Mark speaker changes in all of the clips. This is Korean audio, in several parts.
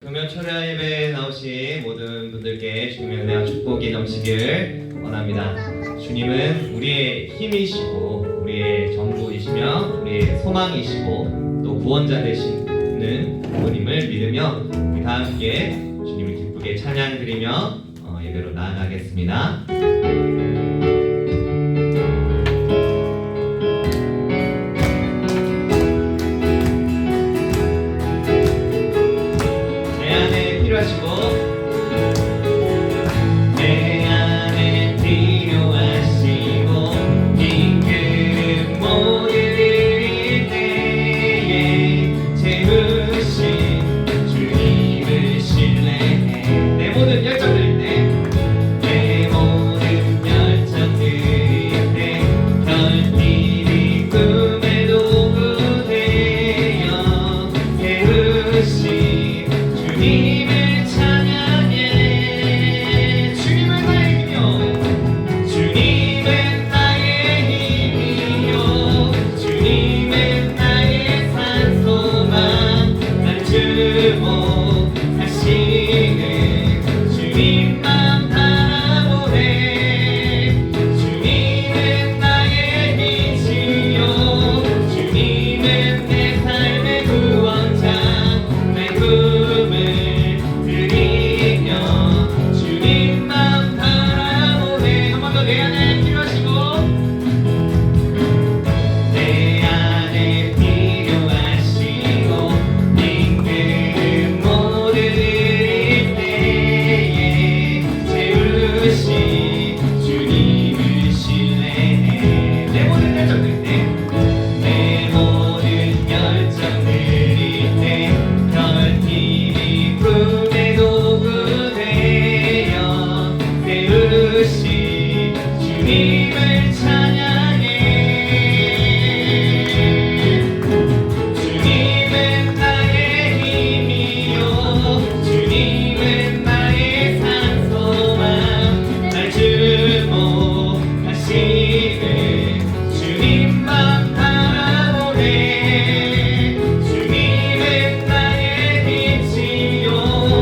Speaker 1: 금요 초려 예배에 나오신 모든 분들께 주님의 은혜와 축복이 넘치길 원합니다. 주님은 우리의 힘이시고 우리의 전부이시며 우리의 소망이시고 또 구원자 되시는 부모님을 믿으며 우리 다 함께 주님을 기쁘게 찬양드리며 예배로 나아가겠습니다.
Speaker 2: 주님은 나의 빛이요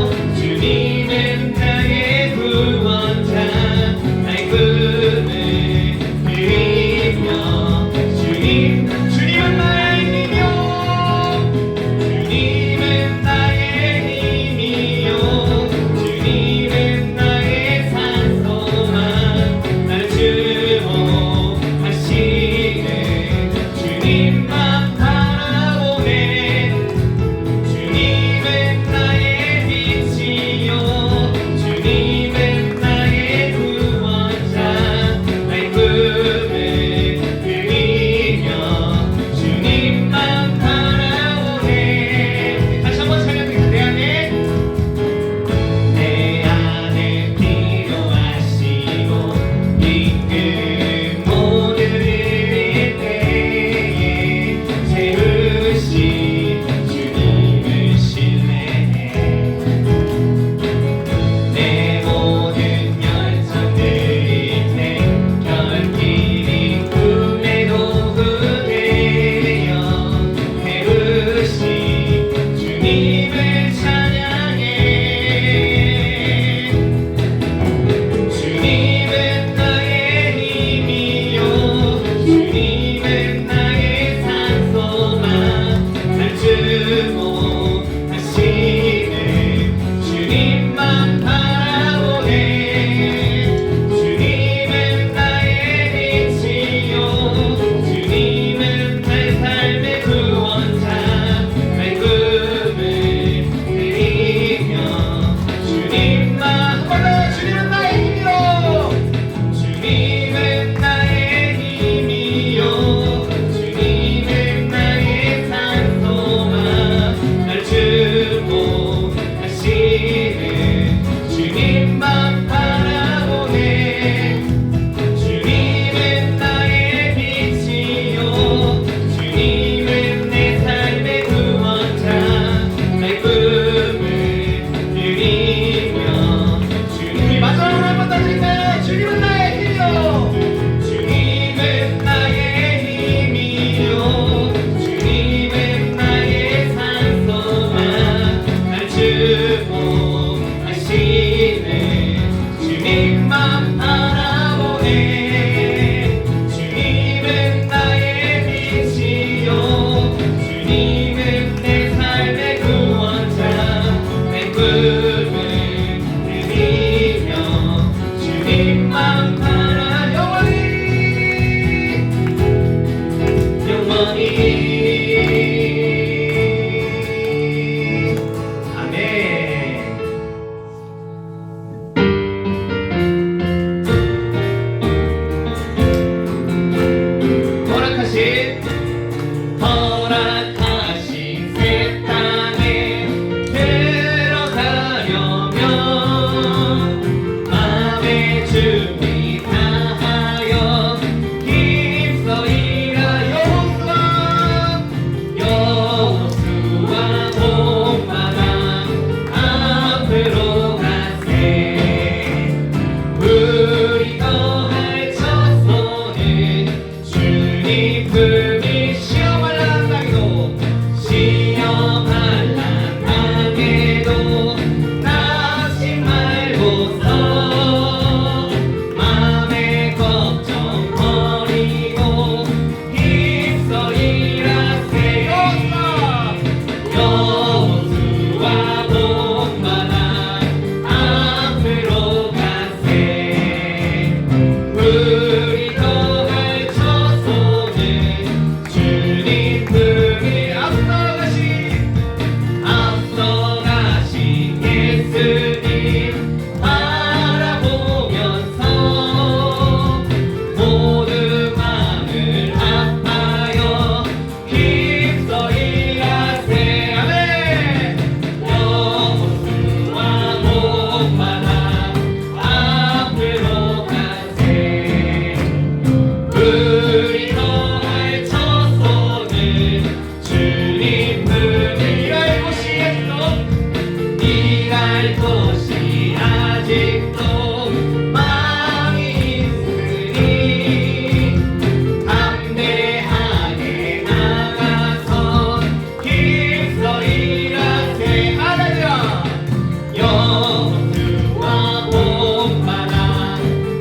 Speaker 1: 보호하시는 주님만 바라보네. 주님은 나의 빛이요 주님은 내 삶의 구원자. 내 꿈을 드리며 주님만 바라 영원히 영원히. 아멘. 허락하신 새 땅에 들어가려면 마음의 준비 다하여 힘써 일하. 여호수아 본마다 앞으로 가세. 우리 더할 첫 손은 주님 품이. 시험할 땅에도 낙심 말고서 마음의 걱정 버리고 힘써 일하세. 여호수아 본마다 앞으로 가세. 우리 더할 첫 손은 주님 품이. 앞서가신 예수님 바라보면서 모든 마음을 아파여 힘써 일하세. 아멘. 여호수아 본마다 앞으로 가세. 우리 더할 첫 손은 주님 품이. 일할 곳이 아직도 많이 있으니 담대하게 나가서 힘써 일하세. 할렐루야. 여호수아 본마다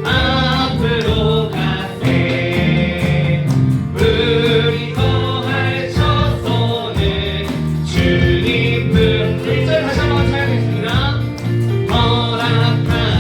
Speaker 1: 앞으로 가세. 우리 더할 첫 손은 주님 품. 1절 다시 한번 찬양하겠습니다. 허락하신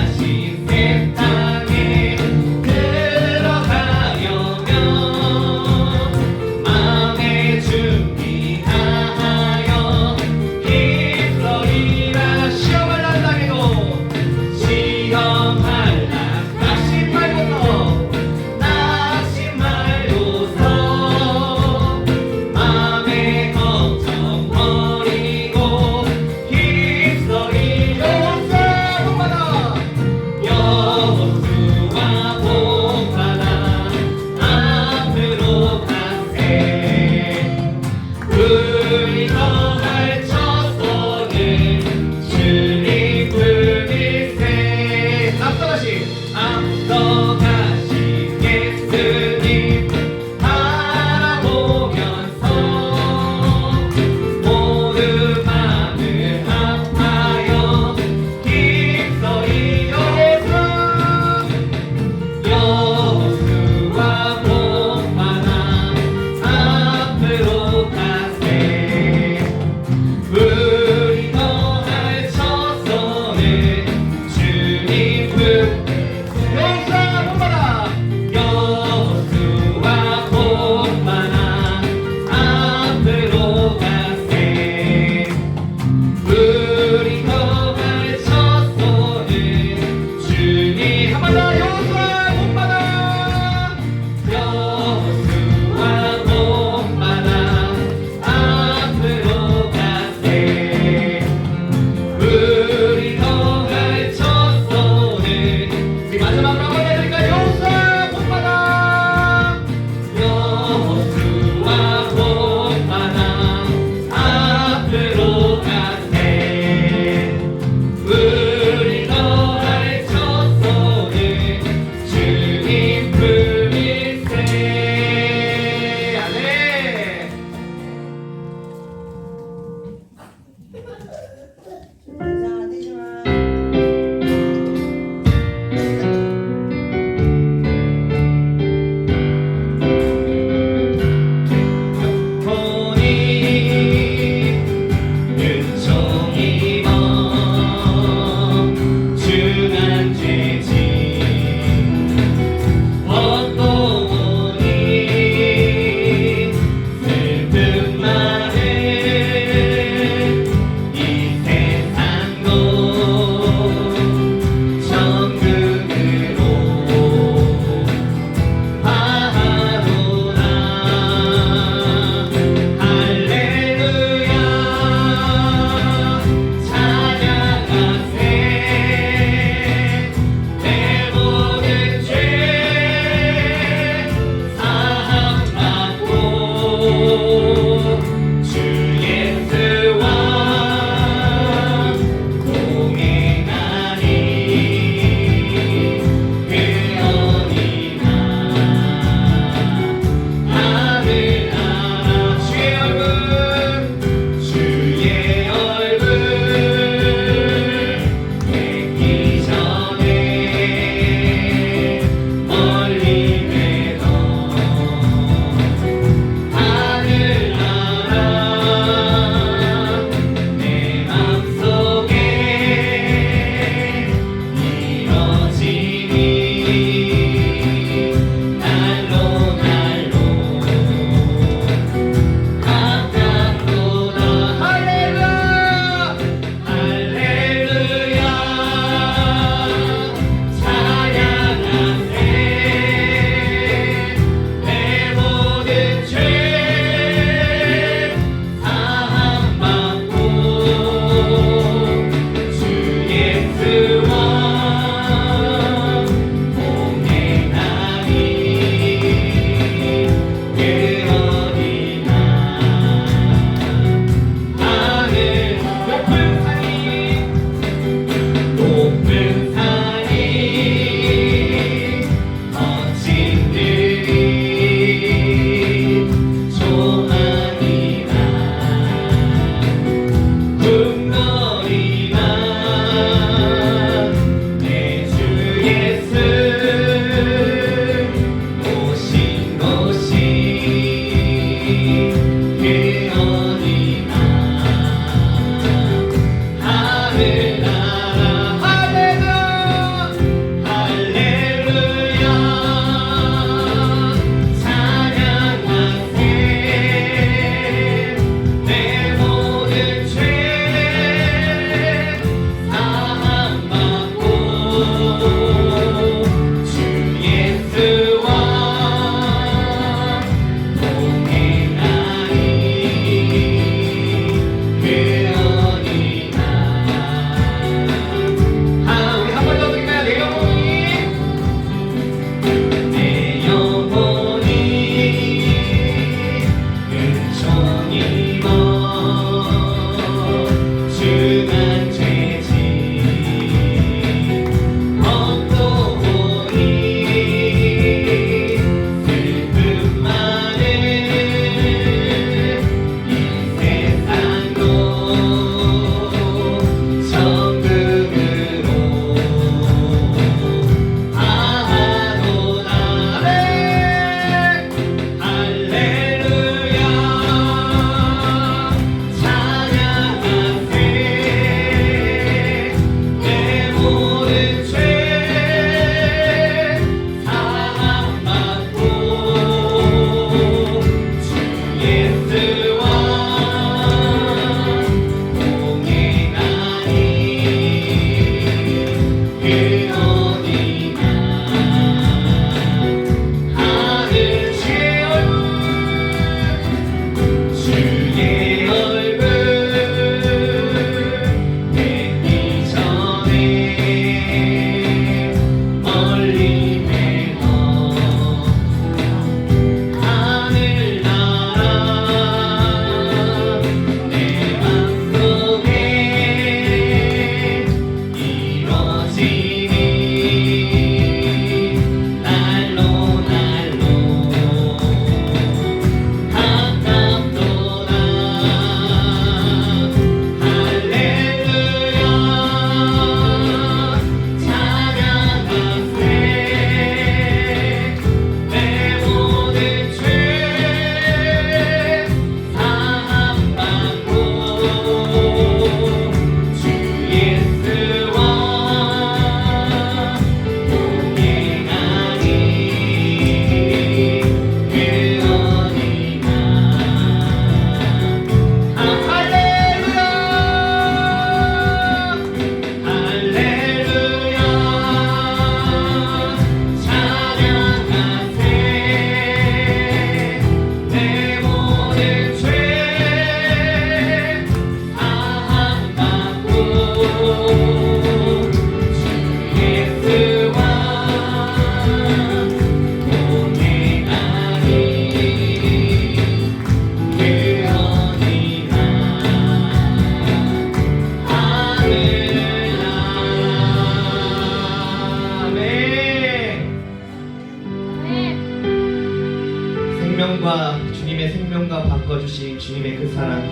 Speaker 1: 주님의 생명과 바꿔주신 주님의 그 사랑,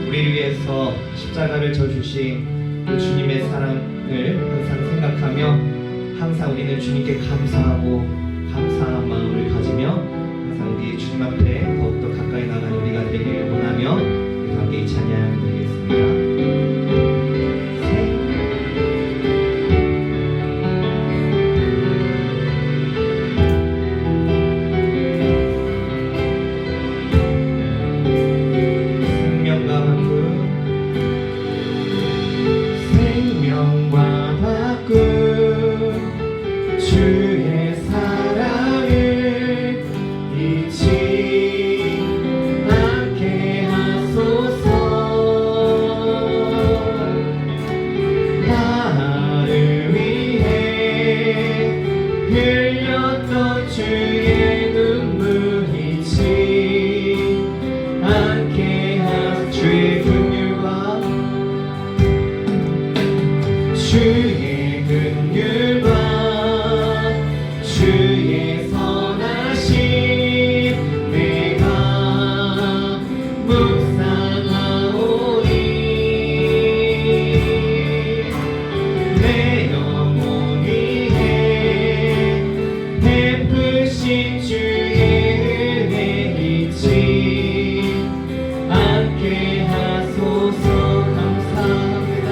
Speaker 1: 우리를 위해서 십자가를 져주신 그 주님의 사랑을 항상 생각하며 항상 우리는 주님께 감사하고 감사한 마음을 가지며 항상 우리 주님 앞에 더욱더 가까이 나가는 우리가 되기를 원하며 우리 함께 이 찬양 드리겠습니다.
Speaker 2: 주의 사랑을 잊지 않게 하소서. 나를 위해 흘렸던 주의 눈물 잊지 않게 하소서. 주의 긍휼과 주의 긍휼과 주의 선하심 내가 묵상하오니 내 영혼 위에 베푸신 주의 은혜 잊지 않게 하소서. 감사합니다.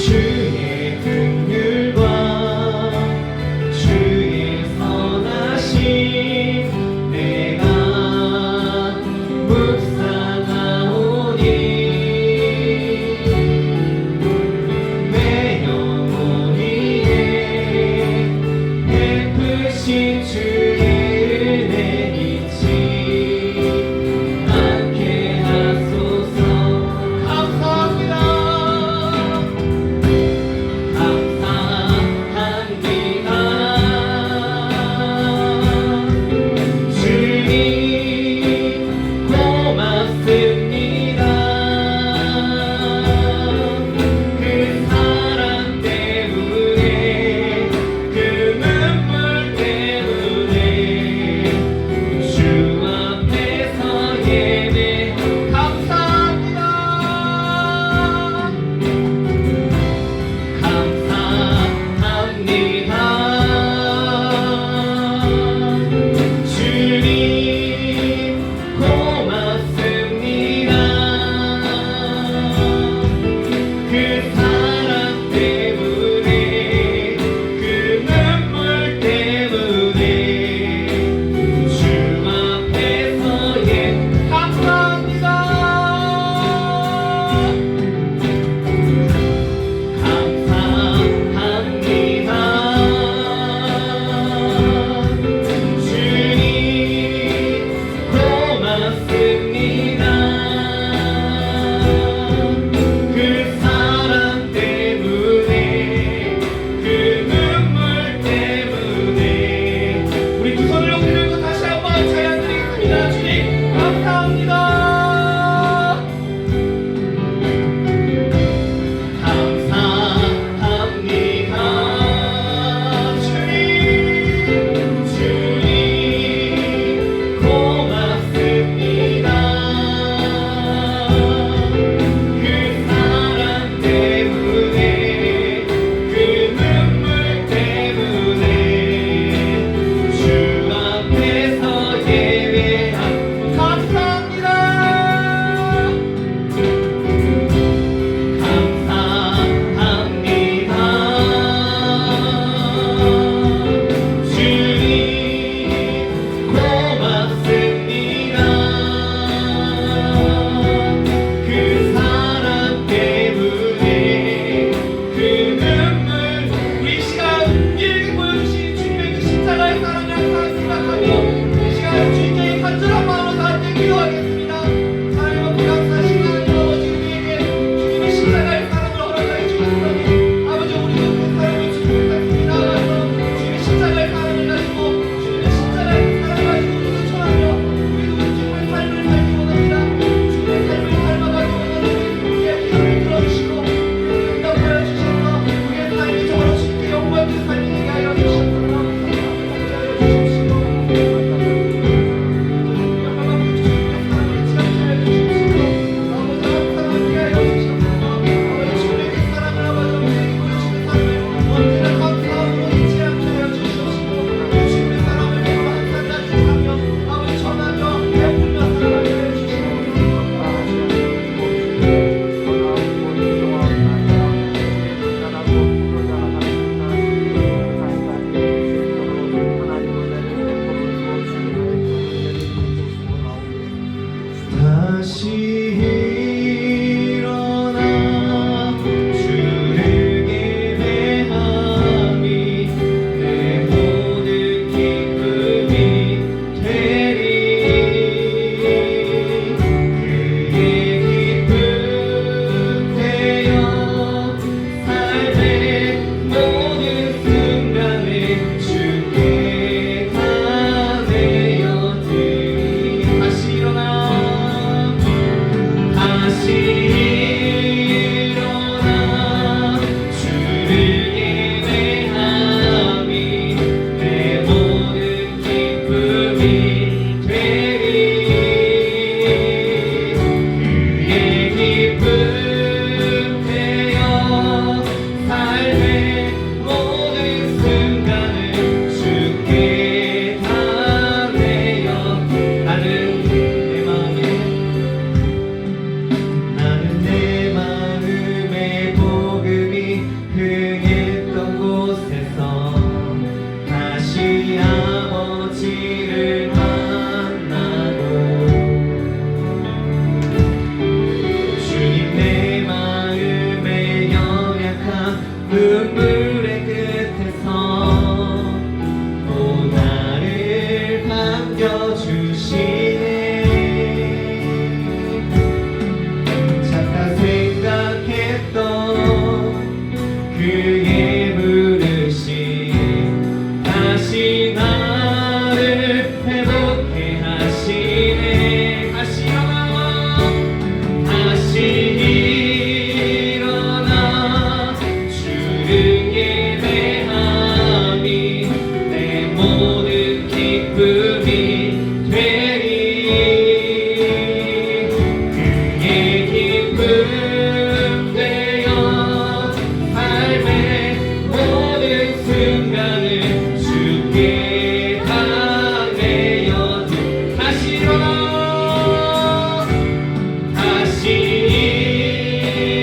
Speaker 2: 주의 긍휼과 주의 선하심 내가 묵상하오니 내 영혼이 베푸신 주의 은혜 잊지 않게 하소서. 감사합니다. 감사합니다. 주님 고맙습니다. 그 사랑 때문에 그 눈물 때문에 주 앞에서 예배 감사합니다. 감사합니다. 주님 고맙습니다. 그 사랑 때문에 그 눈물 때문에 주 앞에서 감사합니다. 감사합니다. 주님 고맙습니다. 그 사랑
Speaker 1: 눈물의 끝에서 또 나를 반겨주시네. 작다 생각했던 그의 부르심 다시 나를 회복해 하시네. 다시 일어나 주를 예배함이 내 모든 기쁨이 되리. 그의 기쁨 되어 삶의 모든 순간을 주께 달래어. 다시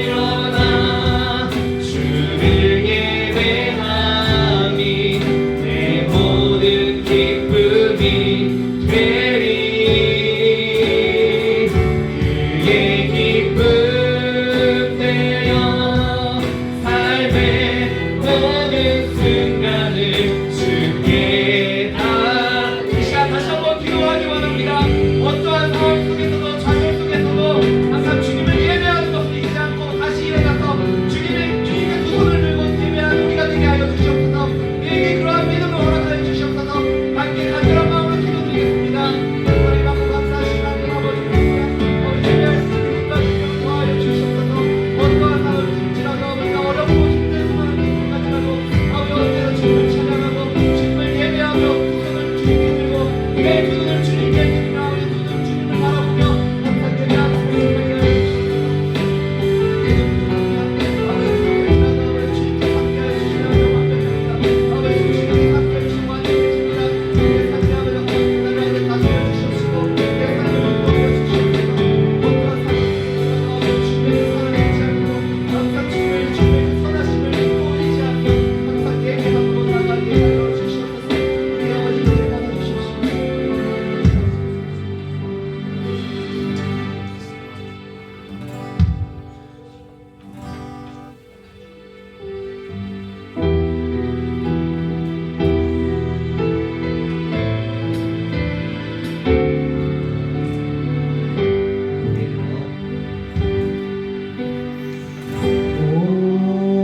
Speaker 1: 일어나 주를 예배함이 내 모든 기쁨이 되리. 그의 기쁨 되어 삶의 모든 순간을 주께 이 시간 다시 한번 기도하기 원합니다. 어떠한 상황 속에서도 좌절 속에서도 항상 주님을 예배하는 것을 잊지 않고 다시 일어나서 주님의 두 손을 들고 예배하는 우리가 되게 하여 주시옵소서. 우리에게 그러한 믿음을 허락하여 주시옵소서. 함께 간절한 마음으로 기도드리겠습니다. 하나님 앞에 감사하신 하나님 아버지, 예배할 수 있는 힘과 능력을 더하여 주시옵소서. 어떠한 상황을 지나도 우리가 어렵고 힘든 상황이 있을지라도 아버지 언제나 주님을 찬양하고 주님을 예배하며 두 손을 주님께 들고 내 두 손을 주님께 드리며 우리 두 손을 주님을 바라보며 항상 예배하는 모습을 하게 하여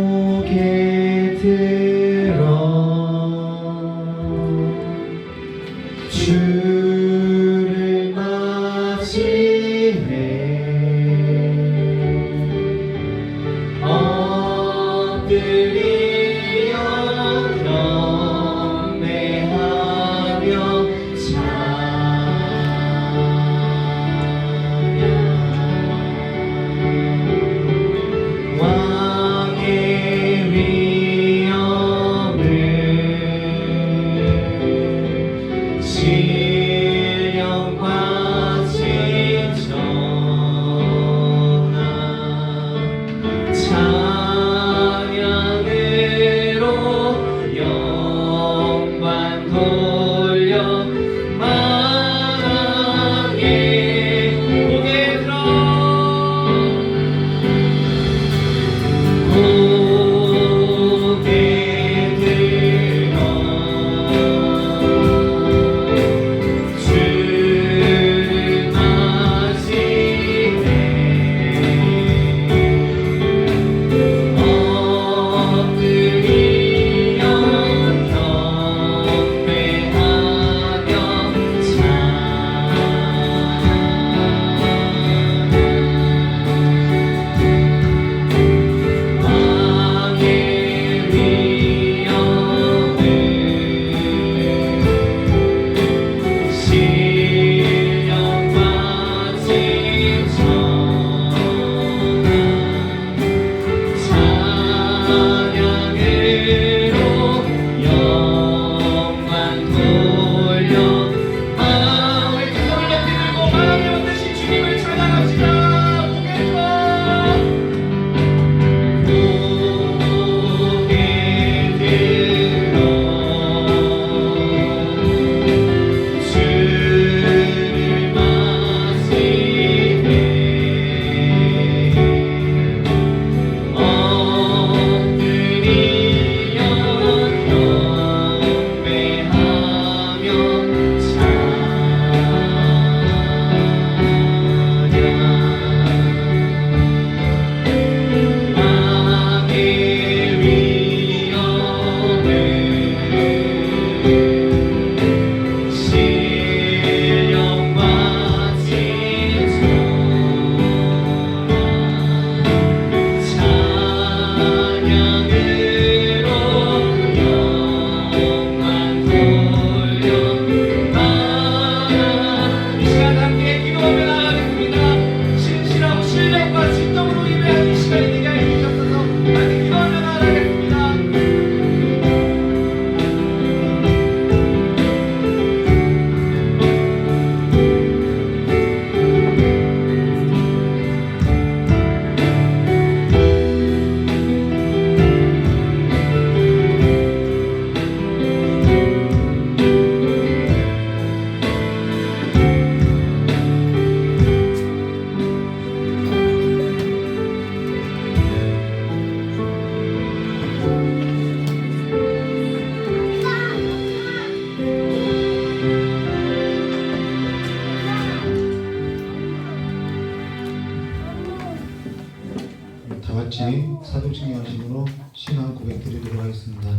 Speaker 1: 고개 들어 주를 맞이해 엎드리어 경배하며 찬양. 왕의 위엄을 신령과 진정한 찬양을
Speaker 3: 통칭의 하심으로 신앙 고백 드리도록 하겠습니다.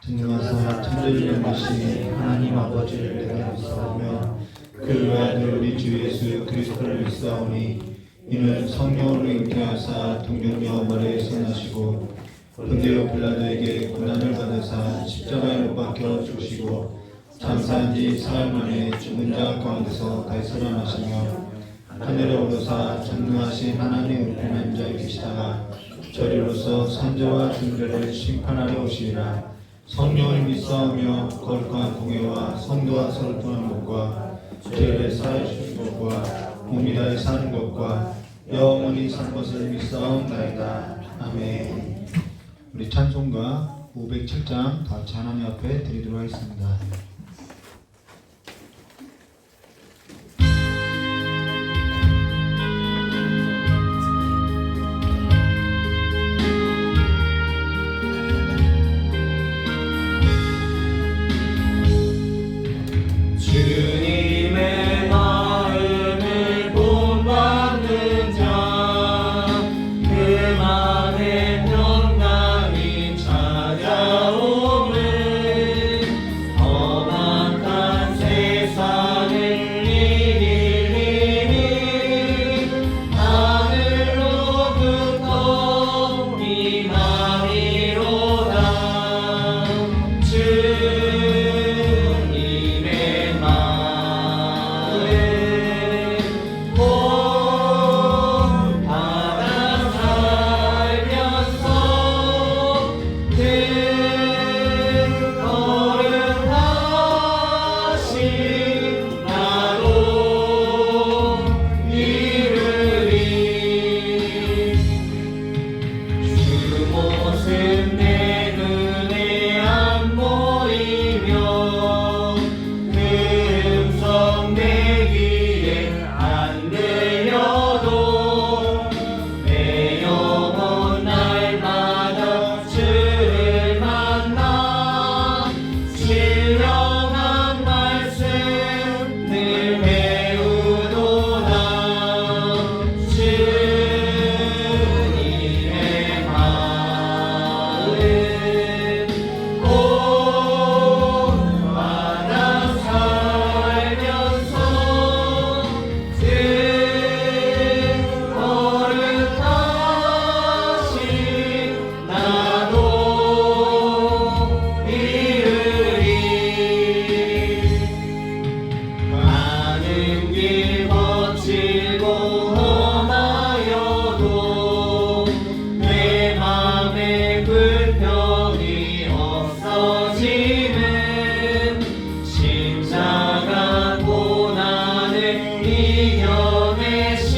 Speaker 3: 전능하사 천지를 만드신 하나님 아버지를 내가 믿사오며 그 외아들 우리 주 예수 그리스도를 믿사오니 이는 성령으로 잉태하사 동정녀 마리아에서 나시고 본디오 빌라도에게 고난을 받으사 십자가에 못 박혀 죽으시고 장사한 지 사흘 만에 죽은 자 가운데서 다시 살아나시며 하늘에 오르사 전능하신 하나님 우편한 자에 계시다가 저리로서 산자와 중대를 심판하러 오시리라. 성령을 믿사오며 거룩한 공예와 성도와 서로 통한 것과 죄를 사해 주신 것과 몸이 다해 사는 것과 영원히 산 것을 믿사옵나이다. 아멘. 우리 찬송가 507장 다 같이 하나님 앞에 드리도록 하겠습니다.
Speaker 2: 주님의 마음을 본받는 자, 그만의 평강이 찾아오는 험악한 세상을 이기리니 하늘로부터 임함이로다. 내 눈에 안 보이며 그 음성 내 귀에 안 들려도 내 영혼 날마다 주를 만나 신령한 말씀 늘 배우도다. 주님의 마음 본받아 살면서 그 거룩하신 나도 이르리. 가는 길 거칠고 험하여도 내 맘에 불평이 없어지는 십자가 고난을 이겨내신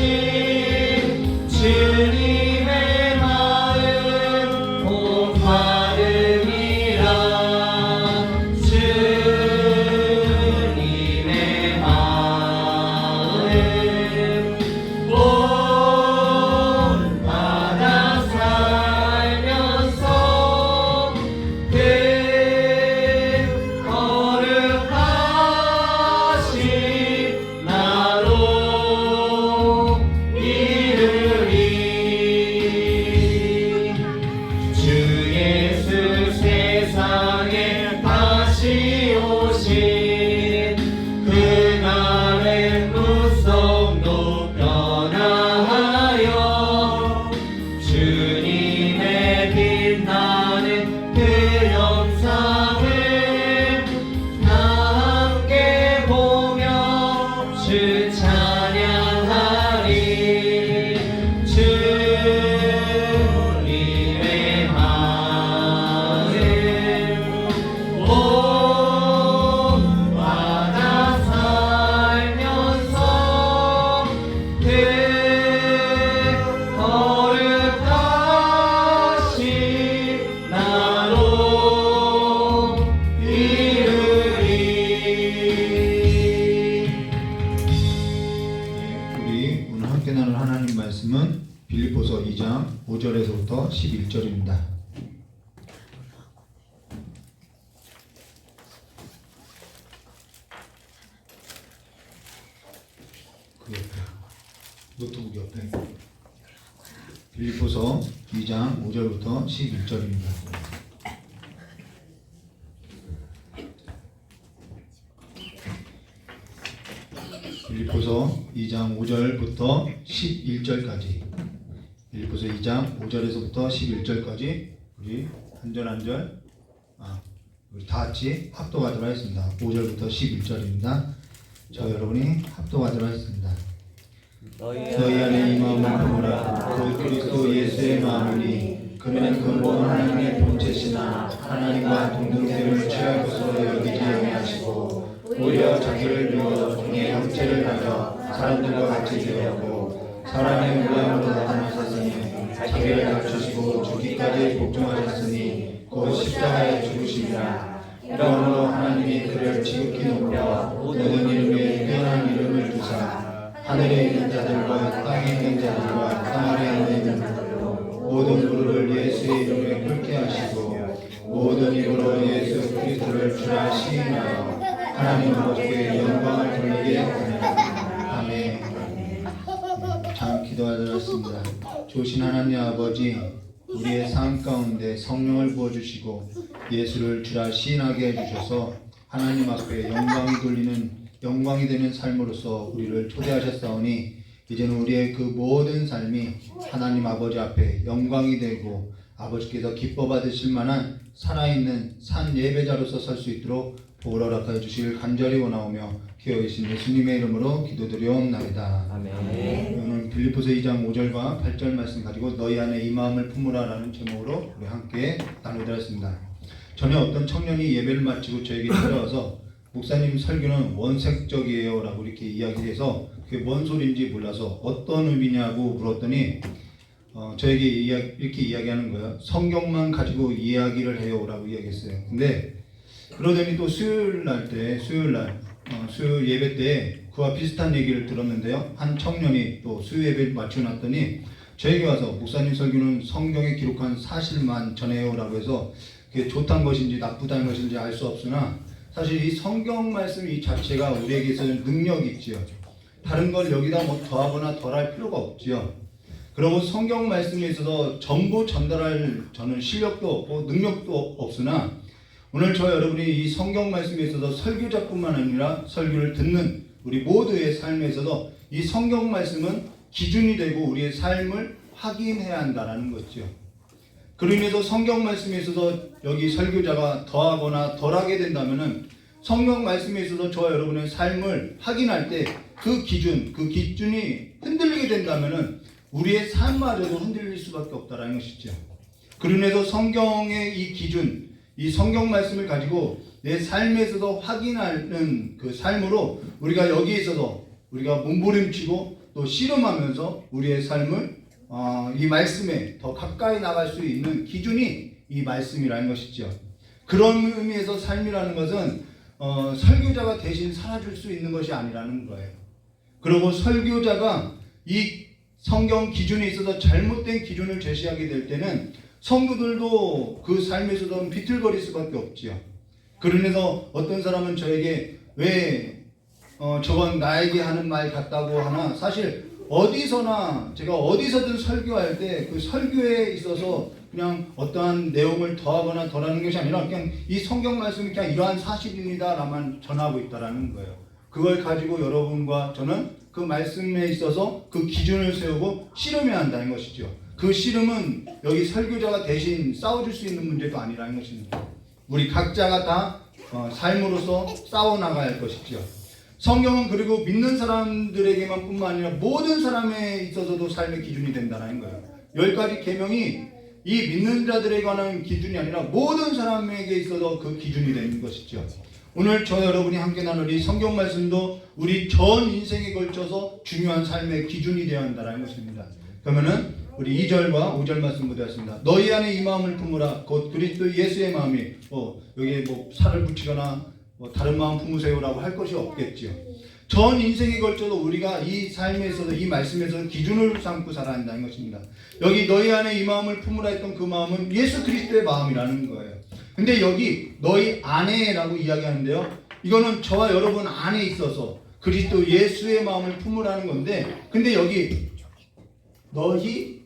Speaker 2: 주님의 마음 본받음이라. 주님의 마음 본받아 살면서 그 거룩하신 나로 이르리. 주 예수 세상에 다시 오신 그날의 무성도 변화하여 주님의 빛나는 그 영상을 다 함께 보며 주 찬양하리. 주님의 마음 본받아 살면서 그 거룩하신 나로 이르리.
Speaker 3: 우리 오늘 함께 나눌 하나님 말씀은 빌립보서 2장 5절에서부터 11절입니다. 그 옆에 노트북 옆에 빌립보서 2장 5절부터 11절입니다. 빌립보서 2장 5절부터 11절까지. 빌립보서 2장 5절에서부터 11절까지 우리 한 절 한 절 우리 다 같이 합독하도록 하겠습니다. 5절부터 11절입니다. 저 여러분이 합독하도록 하겠습니다. 너희 안에 이 마음을 품으라. 곧 그리스도 예수의 마음이니 그는 근본 하나님의 본체시나 하나님과 동등됨을 취할 것으로 여기지 아니하시고 오히려 자기를 비워 종의 형체를 가져 사람들과 같이 되었고 사람의 모양으로 나타나셨으니 자기를 낮추시고 죽기까지 복종하셨으니 곧 십자가에 죽으심이라. 이러므로 하나님이 그를 지극히 높여 모든 이름에 뛰어난 이름을 주사 하늘에 있는 자들과 땅에 있는 자들과 땅 아래에 있는 자들로 모든 무릎을 예수의 이름에 꿇게 하시고 모든 입으로 예수 그리스도를 주라 시인하여 하나님 아버지께 영광을 돌리게 하리라. 아멘. 참 기도하셨습니다. 좋으신 하나님 아버지, 우리의 삶 가운데 성령을 부어주시고 예수를 주라 시인하게 해주셔서 하나님 앞에 영광이 되는 삶으로서 우리를 초대하셨사오니 이제는 우리의 그 모든 삶이 하나님 아버지 앞에 영광이 되고 아버지께서 기뻐 받으실 만한 살아있는 산 예배자로서 설 수 있도록 복을 허락하여 주시길 간절히 원하오며 기어 계신 예수님의 이름으로 기도드리옵나이다.
Speaker 1: 아멘.
Speaker 3: 오늘 빌립보서 2장 5절과 8절 말씀 가지고 너희 안에 이 마음을 품으라 라는 제목으로 우리 함께 나누도록 하겠습니다. 전에 어떤 청년이 예배를 마치고 저에게 찾아와서 목사님 설교는 원색적이에요 라고 이렇게 이야기해서 그게 뭔 소리인지 몰라서 어떤 의미냐고 물었더니 저에게 이렇게 이야기하는 거예요. 성경만 가지고 이야기를 해요 라고 이야기했어요. 근데 그러더니 또 수요일 예배 때 그와 비슷한 얘기를 들었는데요. 한 청년이 또 수요 예배 마치고 났더니 저에게 와서 목사님 설교는 성경에 기록한 사실만 전해요 라고 해서 그게 좋다는 것인지 나쁘다는 것인지 알 수 없으나 사실 이 성경 말씀 이 자체가 우리에게 있어서 능력이 있지요. 다른 걸 여기다 뭐 더하거나 덜할 필요가 없지요. 그리고 성경 말씀에 있어서 전부 전달할 저는 실력도 없고 능력도 없으나 오늘 저 여러분이 이 성경 말씀에 있어서 설교자뿐만 아니라 설교를 듣는 우리 모두의 삶에 있어서 이 성경 말씀은 기준이 되고 우리의 삶을 확인해야 한다는 거죠. 그로 인해서 성경 말씀에 있어서 여기 설교자가 더하거나 덜하게 된다면은 성경 말씀에 있어서 저와 여러분의 삶을 확인할 때 그 기준이 흔들리게 된다면은 우리의 삶마저도 흔들릴 수밖에 없다라는 것이죠. 그로 인해서 성경의 이 기준, 이 성경 말씀을 가지고 내 삶에 있어서 확인하는 그 삶으로 우리가 여기에 있어서 우리가 몸부림치고 또 씨름하면서 우리의 삶을 이 말씀에 더 가까이 나갈 수 있는 기준이 이 말씀이라는 것이죠. 그런 의미에서 삶이라는 것은 설교자가 대신 살아줄 수 있는 것이 아니라는 거예요. 그리고 설교자가 이 성경 기준에 있어서 잘못된 기준을 제시하게 될 때는 성도들도 그 삶에서도 비틀거릴 수밖에 없지요. 그러면서 어떤 사람은 저에게 왜 저건 나에게 하는 말 같다고 하나, 사실 어디서나 제가 어디서든 설교할 때 그 설교에 있어서 그냥 어떠한 내용을 더하거나 덜하는 것이 아니라 그냥 이 성경 말씀이 그냥 이러한 사실입니다라만 전하고 있다라는 거예요. 그걸 가지고 여러분과 저는 그 말씀에 있어서 그 기준을 세우고 씨름해야 한다는 것이죠. 그 씨름은 여기 설교자가 대신 싸워줄 수 있는 문제도 아니라는 것입니다. 우리 각자가 다 삶으로서 싸워나가야 할 것이죠. 성경은 그리고 믿는 사람들에게만 뿐만 아니라 모든 사람에 있어서도 삶의 기준이 된다는 거예요. 10가지 계명이 이 믿는 자들에 관한 기준이 아니라 모든 사람에게 있어서 그 기준이 되는 것이죠. 오늘 저 여러분이 함께 나눌 이 성경 말씀도 우리 전 인생에 걸쳐서 중요한 삶의 기준이 되어야 한다는 것입니다. 그러면은 우리 2절과 5절 말씀 보겠습니다. 너희 안에 이 마음을 품으라. 곧 그리스도 예수의 마음이 여기에 뭐 살을 붙이거나 다른 마음 품으세요라고 할 것이 없겠지요. 전 인생에 걸쳐서 우리가 이 삶에 있어서 이 말씀에서 기준을 삼고 살아야 한다는 것입니다. 여기 너희 안에 이 마음을 품으라 했던 그 마음은 예수 그리스도의 마음이라는 거예요. 근데 여기 너희 안에라고 이야기하는데요. 이거는 저와 여러분 안에 있어서 그리스도 예수의 마음을 품으라는 건데, 근데 여기 너희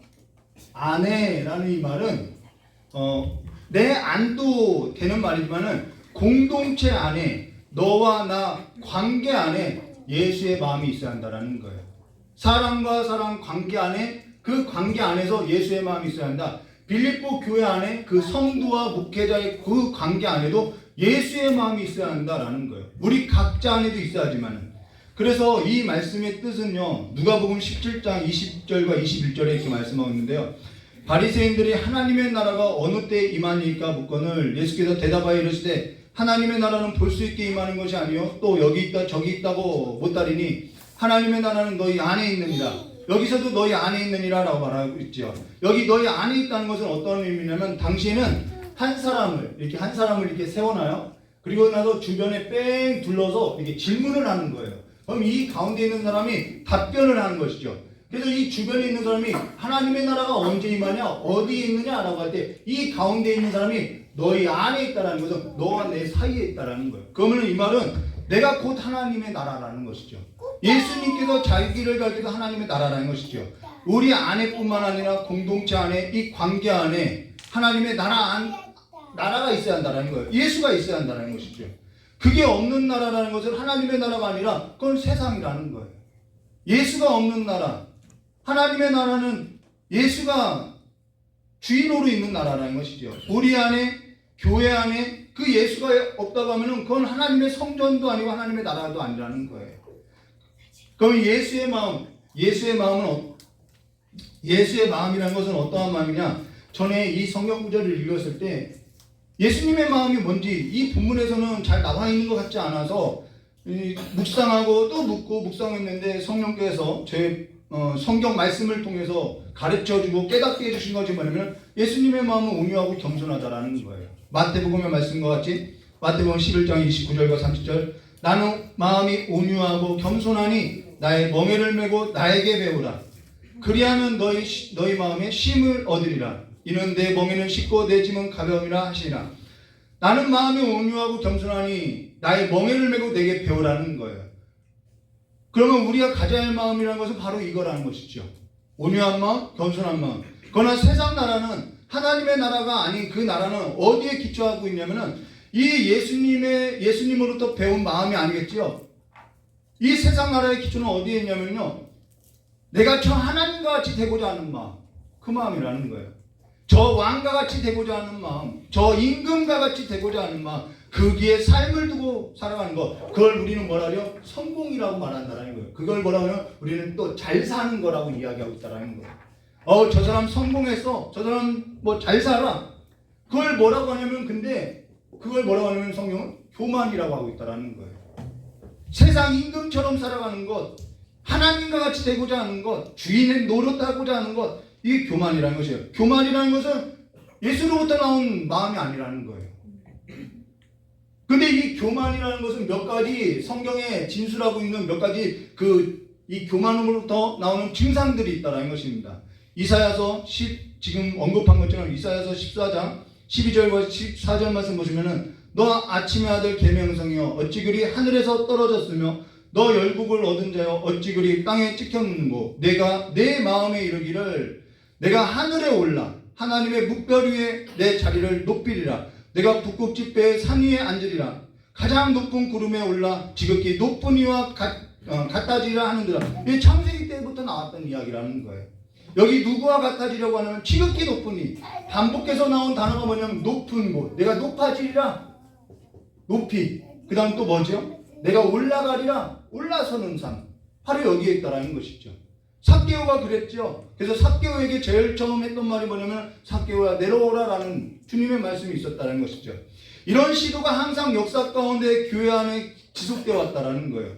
Speaker 3: 안에라는 이 말은 내 안도 되는 말이지만은 공동체 안에 너와 나 관계 안에 예수의 마음이 있어야 한다라는 거예요. 사람과 사람 관계 안에 그 관계 안에서 예수의 마음이 있어야 한다. 빌립보 교회 안에 그 성도와 목회자의 그 관계 안에도 예수의 마음이 있어야 한다라는 거예요. 우리 각자 안에도 있어야지만은. 그래서 이 말씀의 뜻은요, 누가복음 17장 20절과 21절에 이렇게 말씀하고 있는데요. 바리새인들이 하나님의 나라가 어느 때에 임하니까 묻거늘 예수께서 대답하여 이르시되 하나님의 나라는 볼 수 있게 임하는 것이 아니요 또 여기 있다 저기 있다고 못다리니 하나님의 나라는 너희 안에 있느니라. 여기서도 너희 안에 있느니라 라고 말하고 있죠. 여기 너희 안에 있다는 것은 어떤 의미냐면 당신은 한 사람을 이렇게 세워놔요. 그리고 나서 주변에 뺑 둘러서 이렇게 질문을 하는 거예요. 그럼 이 가운데 있는 사람이 답변을 하는 것이죠. 그래서 이 주변에 있는 사람이 하나님의 나라가 언제 임하냐, 어디에 있느냐라고 할 때 이 가운데 있는 사람이 너희 안에 있다라는 것은 너와 내 사이에 있다라는 거예요. 그러면 이 말은 내가 곧 하나님의 나라라는 것이죠. 예수님께서 자기를 가지고 하나님의 나라라는 것이죠. 우리 안에뿐만 아니라 공동체 안에 이 관계 안에 하나님의 나라가 있어야 한다는 거예요. 예수가 있어야 한다는 것이죠. 그게 없는 나라라는 것은 하나님의 나라가 아니라 그건 세상이라는 거예요. 예수가 없는 나라, 하나님의 나라는 예수가 주인으로 있는 나라라는 것이죠. 우리 안에 교회 안에 그 예수가 없다고 하면은 그건 하나님의 성전도 아니고 하나님의 나라도 아니라는 거예요. 그럼 예수의 마음이라는 것은 어떠한 마음이냐? 전에 이 성경 구절을 읽었을 때 예수님의 마음이 뭔지 이 본문에서는 잘 나와 있는 것 같지 않아서 묵상하고 또 묻고 묵상했는데 성령께서 제 성경 말씀을 통해서 가르쳐주고 깨닫게 해주신 것이 뭐냐면 예수님의 마음은 온유하고 겸손하다라는 거예요. 마태복음의 말씀과 같이 마태복음 11장 29절과 30절 나는 마음이 온유하고 겸손하니 나의 멍에를 메고 나에게 배우라. 그리하면 너희 마음에 쉼을 얻으리라. 이는 내 멍에는 쉽고 내 짐은 가벼움이라 하시리라. 나는 마음이 온유하고 겸손하니 나의 멍에를 메고 내게 배우라는 거예요. 그러면 우리가 가져야 할 마음이라는 것은 바로 이거라는 것이죠. 온유한 마음, 겸손한 마음. 그러나 세상 나라는 하나님의 나라가 아닌 그 나라는 어디에 기초하고 있냐면은 이 예수님으로부터 배운 마음이 아니겠지요. 이 세상 나라의 기초는 어디에 있냐면요. 내가 저 하나님과 같이 되고자 하는 마음. 그 마음이라는 거예요. 저 왕과 같이 되고자 하는 마음. 저 임금과 같이 되고자 하는 마음. 거기에 삶을 두고 살아가는 것. 그걸 우리는 뭐라 하죠? 성공이라고 말한다는 거예요. 그걸 뭐라 하면 우리는 또 잘 사는 거라고 이야기하고 있다는 거예요. 저 사람 성공했어. 저 사람 뭐 잘 살아. 그걸 뭐라고 하냐면 그걸 뭐라고 하냐면 성경은 교만이라고 하고 있다는 거예요. 세상 임금처럼 살아가는 것, 하나님과 같이 되고자 하는 것, 주인을 노릇하고자 하는 것, 이게 교만이라는 것이에요. 교만이라는 것은 예수로부터 나온 마음이 아니라는 거예요. 근데 이 교만이라는 것은 몇 가지 성경에 진술하고 있는 몇 가지 이 교만으로부터 나오는 증상들이 있다는 것입니다. 이사야서 지금 언급한 것처럼 이사야서 14장 12절과 14절 말씀 보시면은 너 아침의 아들 계명성이여 어찌 그리 하늘에서 떨어졌으며 너 열국을 얻은 자여 어찌 그리 땅에 찍혔는고 내가 내 마음에 이르기를 내가 하늘에 올라 하나님의 묵별 위에 내 자리를 높이리라. 내가 북극 지폐의 산 위에 앉으리라. 가장 높은 구름에 올라 지극히 높은 이와 같아지리라 하는도다. 이 창세기 때부터 나왔던 이야기라는 거예요. 여기 누구와 같아지려고 하냐면 지극히 높은 이. 반복해서 나온 단어가 뭐냐면 높은 곳. 내가 높아지리라. 높이. 그 다음 또 뭐죠? 내가 올라가리라. 올라서는 삶. 바로 여기에 있다라는 것이죠. 삭개오가 그랬죠. 그래서 삭개오에게 제일 처음 했던 말이 뭐냐면 삭개오야 내려오라라는 주님의 말씀이 있었다는 것이죠. 이런 시도가 항상 역사 가운데 교회 안에 지속되어 왔다라는 거예요.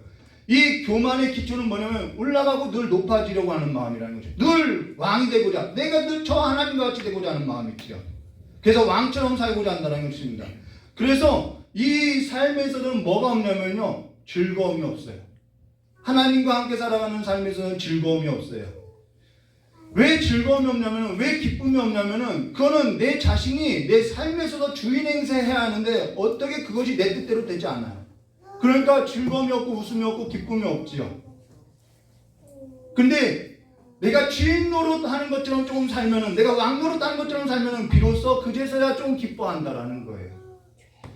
Speaker 3: 이 교만의 기초는 뭐냐면 올라가고 늘 높아지려고 하는 마음이라는 거죠. 늘 왕이 되고자, 내가 늘 저 하나님과 같이 되고자 하는 마음이죠. 그래서 왕처럼 살고자 한다는 것입니다. 그래서 이 삶에서는 뭐가 없냐면요, 즐거움이 없어요. 하나님과 함께 살아가는 삶에서는 즐거움이 없어요. 왜 즐거움이 없냐면, 왜 기쁨이 없냐면은, 그거는 내 자신이 내 삶에서도 주인 행세해야 하는데, 어떻게 그것이 내 뜻대로 되지 않아요. 그러니까 즐거움이 없고, 웃음이 없고, 기쁨이 없지요. 근데, 내가 주인 노릇하는 것처럼 조금 살면은, 내가 왕 노릇하는 것처럼 살면은 비로소 그제서야 좀 기뻐한다라는 거예요.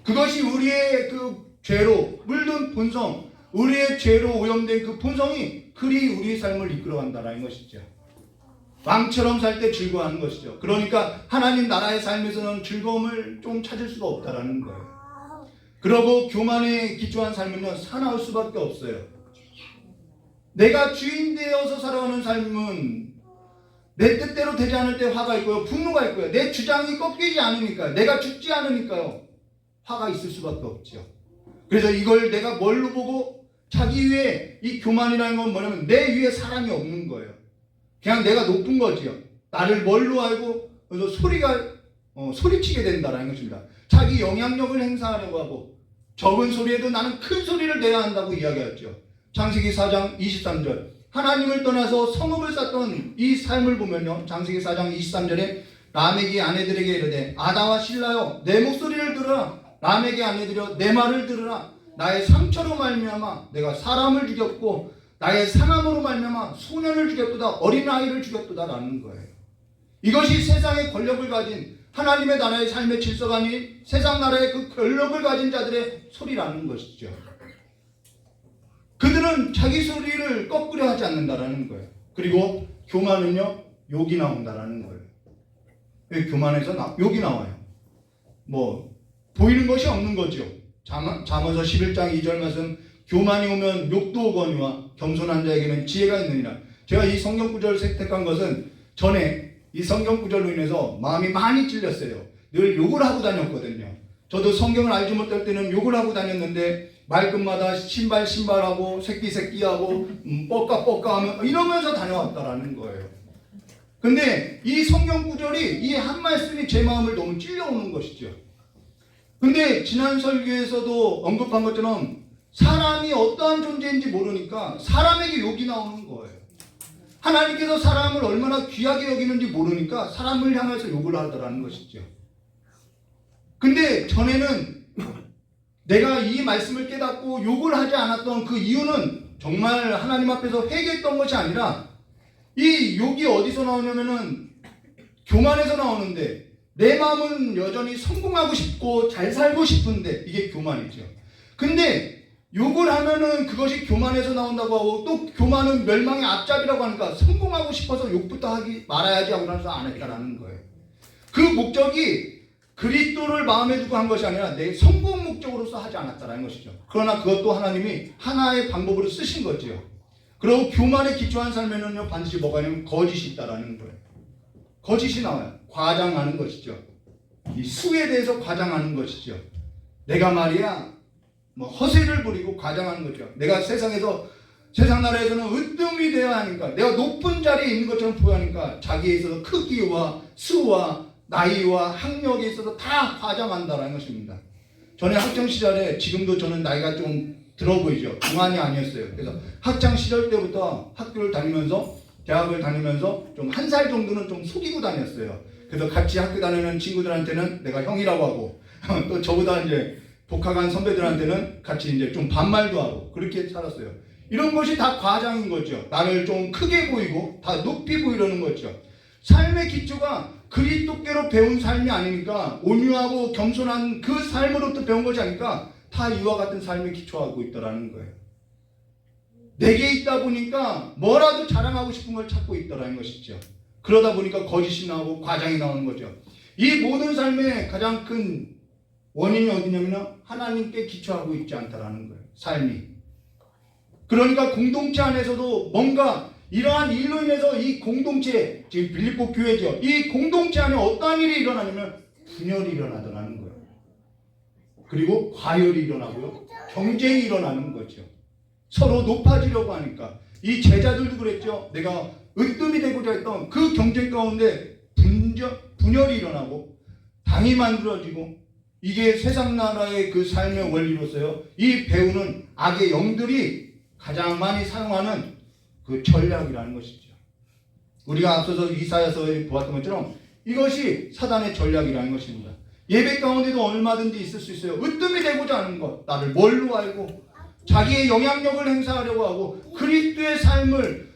Speaker 3: 그것이 우리의 그 죄로 물든 본성, 우리의 죄로 오염된 그 본성이 그리 우리의 삶을 이끌어간다라는 것이죠. 왕처럼 살 때 즐거워하는 것이죠. 그러니까 하나님 나라의 삶에서는 즐거움을 좀 찾을 수가 없다라는 거예요. 그러고 교만에 기초한 삶은요, 사나울 수밖에 없어요. 내가 주인 되어서 살아가는 삶은 내 뜻대로 되지 않을 때 화가 있고요, 분노가 있고요, 내 주장이 꺾이지 않으니까요, 내가 죽지 않으니까요, 화가 있을 수밖에 없죠. 그래서 이걸 내가 뭘로 보고, 자기 위에 이 교만이라는 건 뭐냐면 내 위에 사람이 없는 거예요. 그냥 내가 높은 거지요. 나를 뭘로 알고, 그래서 소리치게 된다는 것입니다. 자기 영향력을 행사하려고 하고, 적은 소리에도 나는 큰 소리를 내야 한다고 이야기했죠. 창세기 4장 23절. 하나님을 떠나서 성읍을 쌓던 이 삶을 보면요, 창세기 4장 23절에 람에게 아내들에게 이르되 아다와 실라여 내 목소리를 들으라. 람에게 아내들여 내 말을 들으라. 나의 상처로 말미암아 내가 사람을 죽였고 나의 상함으로 말미암아 소년을 죽였도다, 어린아이를 죽였도다 라는 거예요. 이것이 세상의 권력을 가진, 하나님의 나라의 삶의 질서가 아닌 세상 나라의 그 권력을 가진 자들의 소리라는 것이죠. 그들은 자기 소리를 꺾으려 하지 않는다라는 거예요. 그리고 교만은요, 욕이 나온다라는 거예요. 교만에서 욕이 나와요. 뭐 보이는 것이 없는 거죠. 잠언서 11장 2절 말씀, 교만이 오면 욕도 오거니와 겸손한 자에게는 지혜가 있느니라. 제가 이 성경 구절을 선택한 것은 전에 이 성경 구절로 인해서 마음이 많이 찔렸어요. 늘 욕을 하고 다녔거든요. 저도 성경을 알지 못할 때는 욕을 하고 다녔는데 말끝마다 신발하고 새끼하고 뻑까 하면 이러면서 다녀왔다라는 거예요. 근데 이 성경 구절이, 이 한 말씀이 제 마음을 너무 찔려오는 것이죠. 근데 지난 설교에서도 언급한 것처럼 사람이 어떠한 존재인지 모르니까 사람에게 욕이 나오는 거예요. 하나님께서 사람을 얼마나 귀하게 여기는지 모르니까 사람을 향해서 욕을 하더라는 것이죠. 근데 전에는 내가 이 말씀을 깨닫고 욕을 하지 않았던 그 이유는 정말 하나님 앞에서 회개했던 것이 아니라, 이 욕이 어디서 나오냐면은 교만에서 나오는데, 내 마음은 여전히 성공하고 싶고 잘 살고 싶은데 이게 교만이죠. 근데 욕을 하면은 그것이 교만에서 나온다고 하고, 또 교만은 멸망의 앞잡이라고 하니까 성공하고 싶어서 욕부터 하기 말아야지 하고 나서 안 했다라는 거예요. 그 목적이 그리스도를 마음에 두고 한 것이 아니라 내 성공 목적으로서 하지 않았다라는 것이죠. 그러나 그것도 하나님이 하나의 방법으로 쓰신 거죠. 그리고 교만에 기초한 삶에는요, 반드시 뭐가 있냐면 거짓이 있다라는 거예요. 거짓이 나와요. 과장하는 것이죠. 이 수에 대해서 과장하는 것이죠. 내가 말이야 뭐 허세를 부리고 과장하는 거죠. 내가 세상 나라에서는 으뜸이 되어야 하니까, 내가 높은 자리에 있는 것처럼 보여하니까 자기에 있어서 크기와 수와 나이와 학력에 있어서 다 과장한다라는 것입니다. 전에 학창 시절에, 지금도 저는 나이가 좀 들어 보이죠. 중한이 아니었어요. 그래서 학창 시절 때부터 학교를 다니면서, 대학을 다니면서 좀 한 살 정도는 좀 속이고 다녔어요. 그래서 같이 학교 다니는 친구들한테는 내가 형이라고 하고, 또 저보다 이제 복학한 선배들한테는 같이 이제 좀 반말도 하고 그렇게 살았어요. 이런 것이 다 과장인 거죠. 나를 좀 크게 보이고 다 높이 보이려는 거죠. 삶의 기초가 그리스도께로 배운 삶이 아니니까, 온유하고 겸손한 그 삶으로부터 배운 것이 아니니까 다 이와 같은 삶에 기초하고 있더라는 거예요. 내게 있다 보니까 뭐라도 자랑하고 싶은 걸 찾고 있더라는 것이죠. 그러다 보니까 거짓이 나오고 과장이 나오는 거죠. 이 모든 삶의 가장 큰 원인이 어디냐면 하나님께 기초하고 있지 않다라는 거예요. 삶이. 그러니까 공동체 안에서도 뭔가 이러한 일로 인해서 이 공동체, 지금 빌립보 교회죠, 이 공동체 안에 어떠한 일이 일어나냐면 분열이 일어나더라는 거예요. 그리고 과열이 일어나고요, 경쟁이 일어나는 거죠. 서로 높아지려고 하니까. 이 제자들도 그랬죠. 내가 으뜸이 되고자 했던 그 경쟁 가운데 분열이 일어나고 당이 만들어지고, 이게 세상 나라의 그 삶의 원리로서요, 이 배우는 악의 영들이 가장 많이 사용하는 그 전략이라는 것이죠. 우리가 앞서서 이사야서에 보았던 것처럼 이것이 사단의 전략이라는 것입니다. 예배 가운데도 얼마든지 있을 수 있어요. 으뜸이 되고자 하는 것, 나를 뭘로 알고 자기의 영향력을 행사하려고 하고 그리스도의 삶을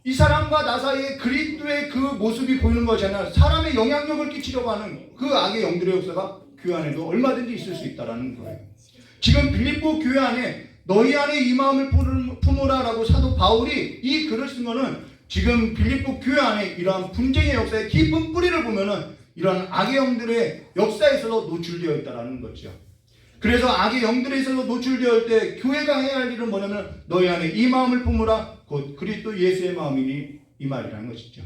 Speaker 4: 이 사람과 나 사이에 그리스도의 그 모습이 보이는 것이 아니라 사람의 영향력을 끼치려고 하는 그 악의 영들의 역사가 교회 안에도 얼마든지 있을 수 있다는 거예요. 지금 빌립보 교회 안에 너희 안에 이 마음을 품으라라고 사도 바울이 이 글을 쓴 거는 지금 빌립보 교회 안에 이러한 분쟁의 역사의 깊은 뿌리를 보면은 이러한 악의 영들의 역사에 있어서 노출되어 있다는 거죠. 그래서 악의 영들에 있어서 노출되어 있을 때 교회가 해야 할 일은 뭐냐면 너희 안에 이 마음을 품으라 곧 그리스도 예수의 마음이니 이 말이라는 것이죠.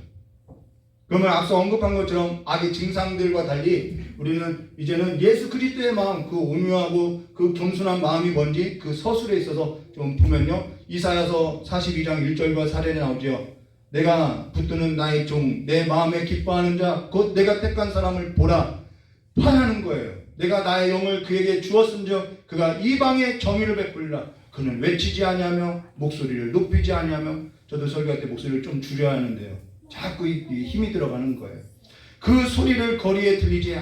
Speaker 4: 그러면 앞서 언급한 것처럼 악의 증상들과 달리 우리는 이제는 예수 그리스도의 마음, 그 온유하고 그 겸손한 마음이 뭔지 그 서술에 있어서 좀 보면요, 이사야서 42장 1절과 4절에 나오죠. 내가 붙드는 나의 종, 내 마음에 기뻐하는 자, 곧 내가 택한 사람을 보라. 화하는 거예요. 내가 나의 영을 그에게 주었은즉 그가 이방의 정의를 베풀리라. 그는 외치지 아니하며 목소리를 높이지 아니하며, 저도 설교할 때 목소리를 좀 줄여야 하는데요, 자꾸 이 힘이 들어가는 거예요. 그 소리를 거리에 들리지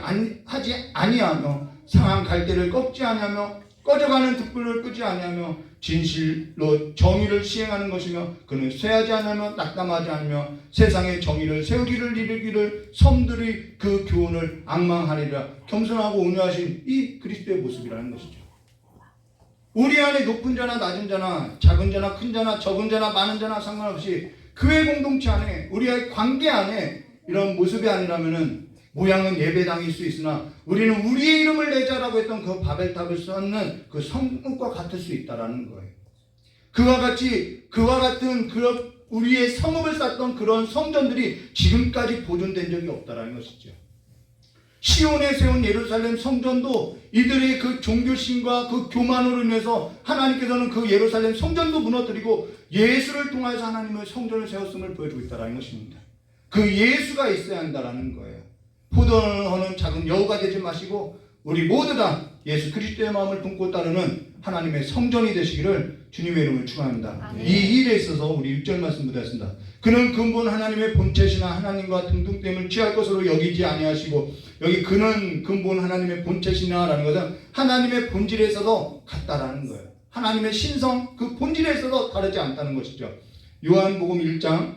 Speaker 4: 하지 아니하며 상한 갈대를 꺾지 아니하며 꺼져가는 등불을 끄지 아니하며 진실로 정의를 시행하는 것이며 그는 쇠하지 않으며 낙담하지 않으며 세상의 정의를 세우기를 이르기를 섬들이 그 교훈을 앙망하리라. 겸손하고 온유하신 이 그리스도의 모습이라는 것이죠. 우리 안에 높은 자나 낮은 자나 작은 자나 큰 자나 적은 자나 많은 자나 상관없이 교회 공동체 안에 우리의 관계 안에 이런 모습이 아니라면은 모양은 예배당일 수 있으나 우리는 우리의 이름을 내자라고 했던 그 바벨탑을 쌓는 그 성읍과 같을 수 있다라는 거예요. 그와 같은 그런 우리의 성읍을 쌓던 그런 성전들이 지금까지 보존된 적이 없다라는 것이죠. 시온에 세운 예루살렘 성전도 이들의 그 종교심과 그 교만으로 인해서 하나님께서는 그 예루살렘 성전도 무너뜨리고 예수를 통해서 하나님의 성전을 세웠음을 보여주고 있다는 것입니다. 그 예수가 있어야 한다는 거예요. 포도원은 작은 여우가 되지 마시고 우리 모두 다 예수 그리스도의 마음을 품고 따르는 하나님의 성전이 되시기를 주님의 이름으로 축원합니다. 이 일에 있어서 우리 6절 말씀 묻었습니다. 그는 근본 하나님의 본체시나 하나님과 동등됨을 취할 것으로 여기지 아니하시고, 여기 그는 근본 하나님의 본체시나 라는 것은 하나님의 본질에 있어서 같다라는 거예요. 하나님의 신성 그 본질에 있어서 다르지 않다는 것이죠. 요한복음 1장